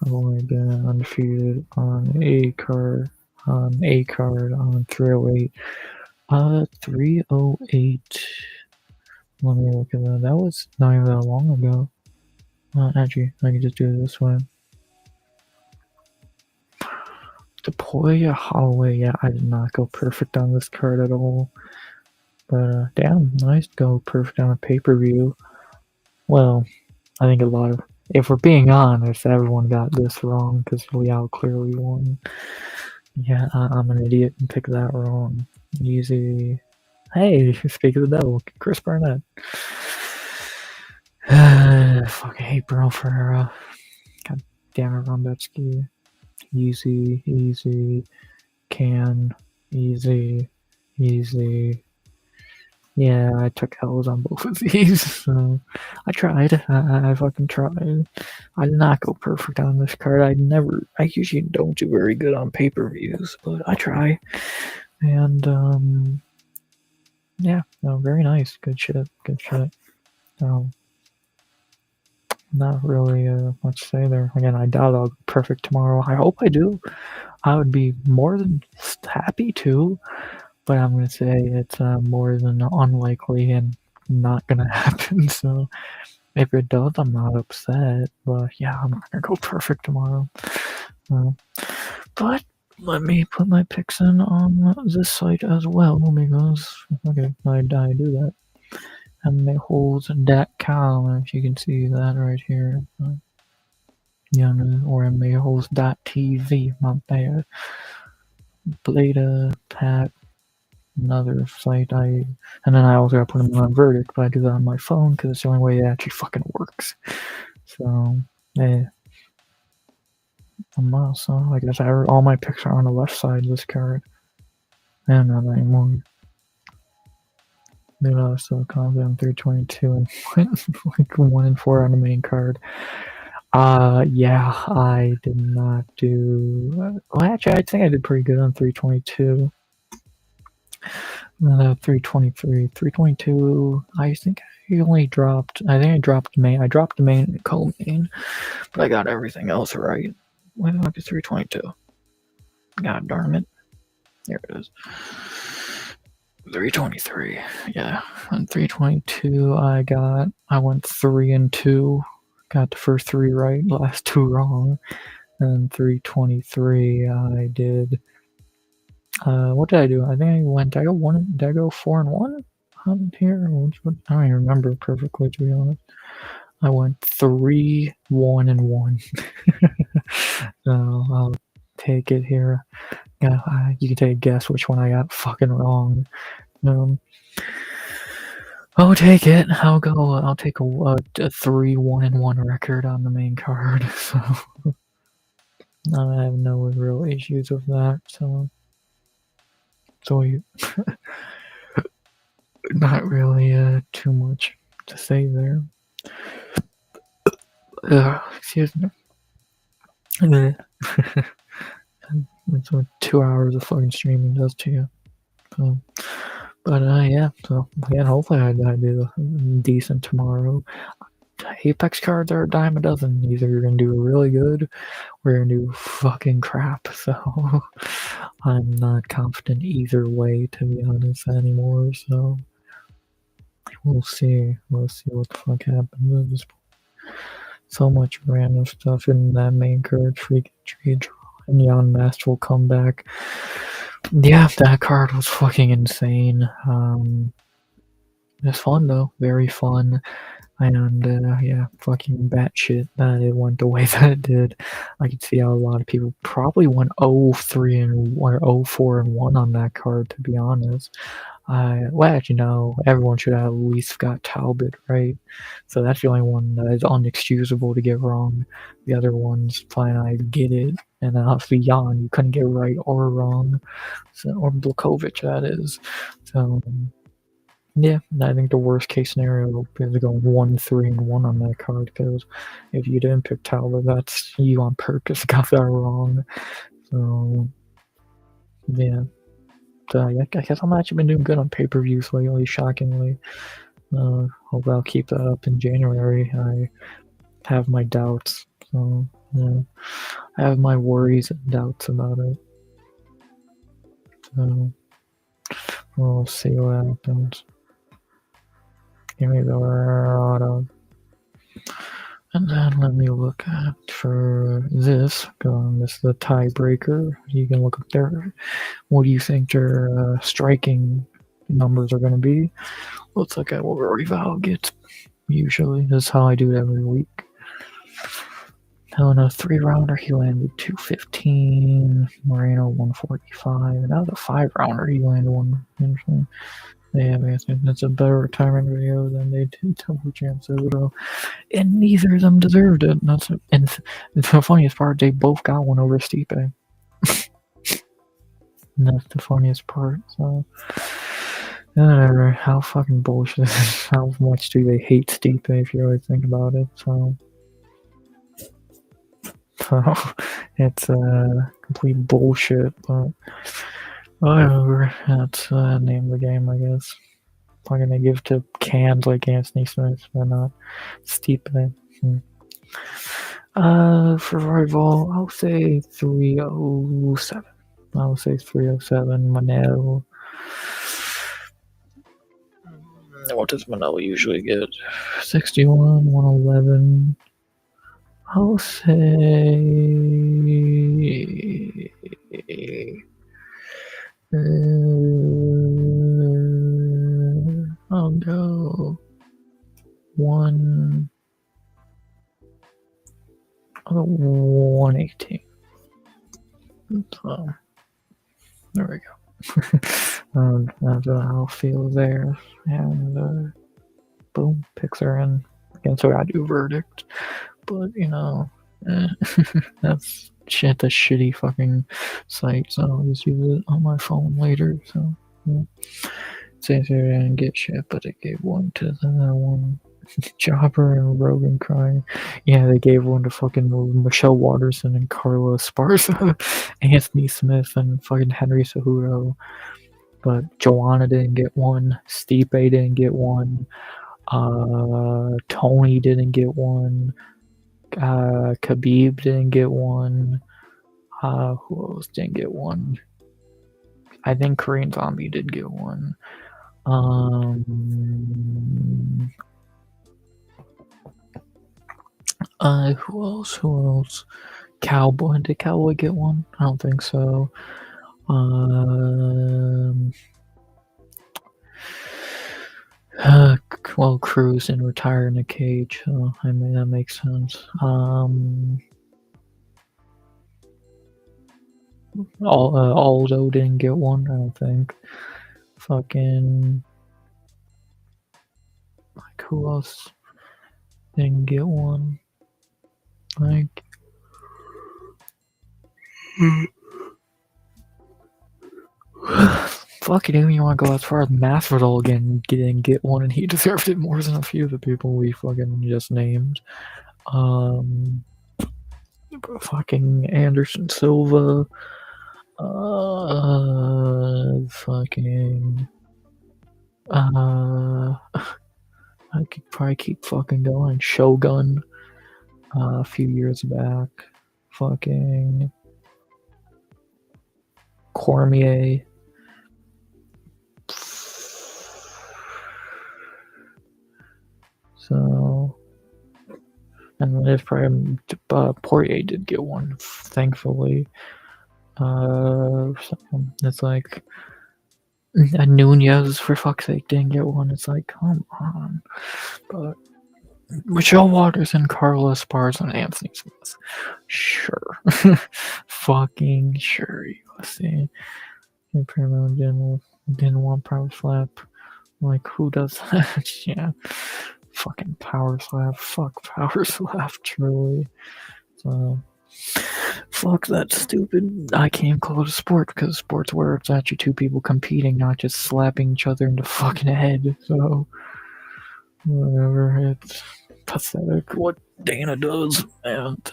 I've only been undefeated on A card, on 308. 308. Let me look at that. That was not even that long ago. Actually, I can just do it this way. Deploy Holloway. Yeah, I did not go perfect on this card at all. But damn, nice go perfect on a pay-per-view. Well, I think a lot of, if we're being honest, everyone got this wrong because Liao clearly won. Yeah, I'm an idiot and picked that wrong. Easy. Hey, speak of the devil, Chris Barnett. Fucking hate Bruno Ferreira. God damn it, Rombetsky. Easy, easy. Can. Easy. Easy. Yeah, I took L's on both of these, so I tried. I fucking tried. I did not go perfect on this card. I usually don't do very good on pay-per-views, but I try. And, yeah, no, very nice. Good shit. Good shit. Not really much to say there. Again, I doubt I'll be perfect tomorrow. I hope I do. I would be more than happy to, but I'm going to say it's more than unlikely and not going to happen. So if it does, I'm not upset. But yeah, I'm not going to go perfect tomorrow. But let me put my picks in on this site as well because, okay, I do that. MMAholes.com, if you can see that right here. Yeah, or MMAholes.tv, my bad. Blada, Pat, another site. And then I also gotta put them on Verdict, but I do that on my phone because it's the only way it actually fucking works. So, yeah. So I guess all my picks are on the left side of this card. And not anymore. They're also confident 322 and like 1-4 on the main card. Yeah, I did not do. Well, actually, I think I did pretty good on 322. 323, 322. I think I only dropped. I think I dropped main. I dropped the main and co-main, but I got everything else right. Where the fuck is 322? God darn it! There it is. 323. Yeah, on 322, I went 3-2. Got the first 3 right, last 2 wrong. And 323, I did. What did I do? I think I went. Did I go 4-1 on here? I don't even remember perfectly, to be honest. I went 3-1-1. So I'll take it here. Yeah, you can take a guess which one I got fucking wrong. I'll take it. I'll take a 3-1-1 record on the main card. So I have no real issues with that. So not really too much to say there. Excuse me. That's what 2 hours of fucking streaming does to you. So, but yeah. So again, hopefully I do decent tomorrow. Apex cards are a dime a dozen. Either you're gonna do really good, or you're gonna do fucking crap. So I'm not confident either way, to be honest, anymore. So we'll see. We'll see what the fuck happens. So much random stuff in that main card. Freaking trade draw, and Jan Mast will come back. Yeah, that card was fucking insane. It's fun though, very fun. And yeah, fucking batshit that it went the way that it did. I could see how a lot of people probably went 0-3 and or 0-4-1 on that card. To be honest, well, actually, no. Everyone should have at least got Talbot right. So that's the only one that is unexcusable to get wrong. The other ones, fine, I get it. And then obviously Jan, you couldn't get right or wrong. So, or Blakovic, that is. So yeah, I think the worst case scenario is going 1-3-1 on that card because if you didn't pick Talbot, that's you on purpose got that wrong. So yeah, so yeah, I guess I'm actually been doing good on pay-per-views lately. Shockingly, hope I'll keep that up in January. I have my doubts, so yeah, I have my worries and doubts about it. So we'll see what happens. Give me the auto. And then let me look at for this. This is the tiebreaker. You can look up there. What do you think their striking numbers are going to be? Let's look at what Rival gets. Usually, this is how I do it every week. Now in a 3-rounder, he landed 215. Moreno 145. And now the 5-rounder, he landed 1. Yeah, man, that's a better retirement video than they did Double Champ Silvero. And neither of them deserved it. And the funniest part, they both got one over Stipe. And that's the funniest part. So, whatever. How fucking bullshit. How much do they hate Stipe if you really think about it? So it's complete bullshit. But whatever. That's the name of the game, I guess. I'm gonna give to cans like Anthony Smith, but not Stipe. For rival, I'll say 307. I'll say 307. Manel. What does Manel usually get? 61, 111. I'll say. I'll go 1. I'll go 118. So, there we go. That's how I feel there. And boom, picks are in. Again, so I do verdict. But, that's shit, the shitty fucking site, so I'll just use it on my phone later. So, yeah. Says I didn't get shit, but it gave one to the one. Jobber and Rogan crying. Yeah, they gave one to fucking Michelle Watterson and Carla Esparza, Anthony Smith, and fucking Henry Cejudo. But Joanna didn't get one. Stipe didn't get one. Tony didn't get one. Khabib didn't get one. Who else didn't get one? I think Korean Zombie did get one. Who else? Cowboy. Did Cowboy get one? I don't think so. Well, Cruz and retire in a cage, so I mean that makes sense. Aldo didn't get one, I don't think. Fucking like who else didn't get one? Like fuck it, even you want to go as far as Masvidal again didn't get one, and he deserved it more than a few of the people we fucking just named. Fucking Anderson Silva. Fucking. I could probably keep fucking going. Shogun. A few years back. Fucking. Cormier. So. And there's probably Poirier did get one, thankfully. It's like Nunez, for fuck's sake, didn't get one. It's like, come on. But Michelle Waters and Carla Esparza and Anthony Smith. Sure. Fucking sure, UFC. Paramount didn't want Power Slap. Like, who does that? Yeah. Fucking Power Slap. Fuck Power Slap, truly. So, fuck that stupid. I can't call it a sport because sports where it's actually two people competing, not just slapping each other in the fucking head. So, whatever. It's pathetic what Dana does. And,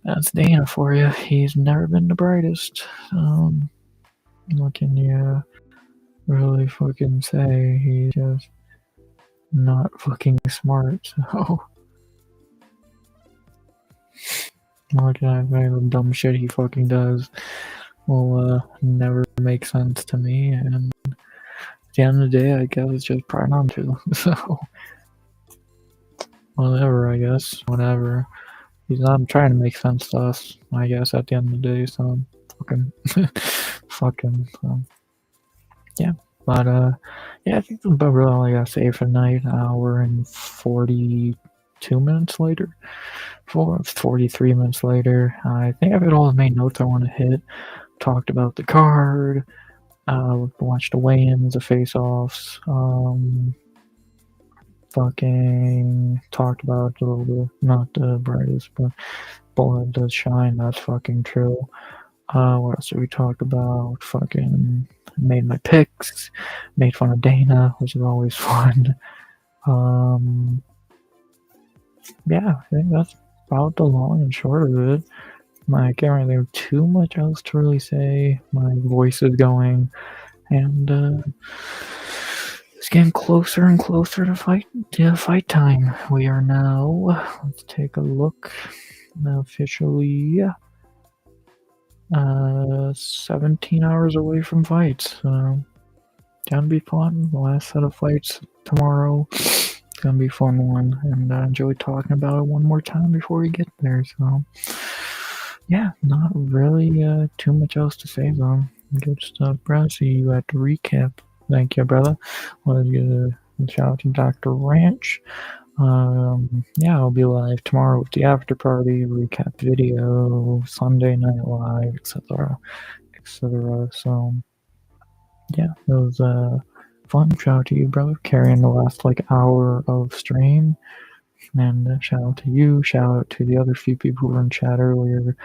that's Dana for you. He's never been the brightest. What can you really fucking say? He's just not fucking smart. So, what can I say? The dumb shit he fucking does will never make sense to me. And at the end of the day, I guess it's just probably not to. So, whatever, I guess. Whatever. He's not trying to make sense to us, I guess, at the end of the day. So, fucking. Fucking. So. Yeah. But, yeah, I think that's about really all I gotta say for tonight. We're in 42 minutes later. 43 minutes later. I think I've got all the main notes I want to hit. Talked about the card. Watched the weigh-ins, the face-offs. Fucking talked about a little bit, not the brightest, but Bullet does shine. That's fucking true. What else did we talk about? Fucking made my picks, made fun of Dana, which is always fun. Yeah, I think that's about the long and short of it. I can't really have too much else to really say. My voice is going, and it's getting closer and closer to fight time. We are now. Let's take a look. Officially, 17 hours away from fights. So, gonna be fun. The last set of fights tomorrow. It's gonna be a fun one, and I enjoy talking about it one more time before we get there. So, yeah, not really too much else to say though. Good stuff, bro. See you at the recap. Thank you, brother. Let's get a shout out to Dr. Ranch. Yeah, I'll be live tomorrow with the after party recap video, Sunday night live, etc., etc. So, yeah, it was fun. Shout out to you, brother, carrying the last hour of stream. And shout out to you. Shout out to the other few people who were in chat earlier,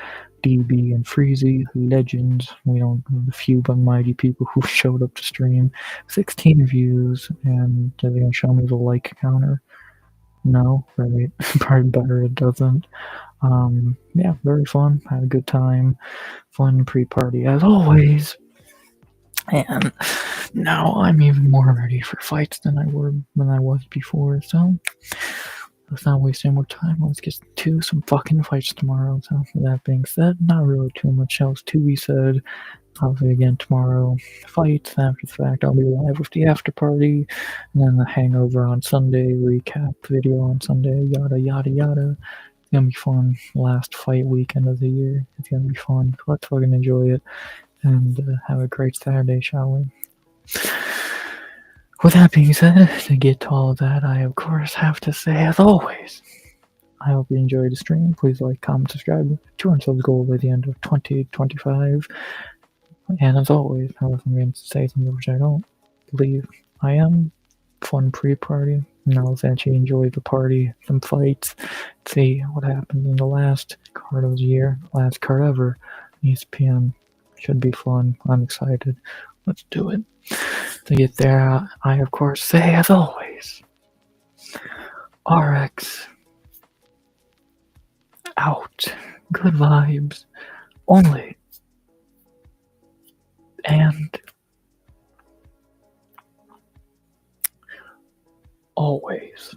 DB and Freezy, legends. We don't the few but mighty people who showed up to stream. 16 views, and are they gonna show me the like counter? No, right? Probably better it doesn't. Yeah, very fun. Had a good time. Fun pre-party as always. And now I'm even more ready for fights than I was before. So let's not waste any more time. Let's get to some fucking fights tomorrow. So with that being said, not really too much else to be said. Obviously, again, tomorrow, fights. After the fact, I'll be live with the after party. And then the hangover on Sunday, recap video on Sunday, yada, yada, yada. It's gonna be fun. Last fight weekend of the year. It's gonna be fun. Let's fucking enjoy it. And have a great Saturday, shall we? With that being said, to get to all of that, I of course have to say, as always, I hope you enjoyed the stream. Please like, comment, subscribe. 200 subs goal by the end of 2025. And as always, I was going to say something which I don't believe I am. Fun pre-party. Now let's actually enjoy the party, some fights, see what happened in the last card of the year, last card ever. ESPN should be fun. I'm excited. Let's do it. To get there, I of course say, as always, RX out. Good vibes only. And always.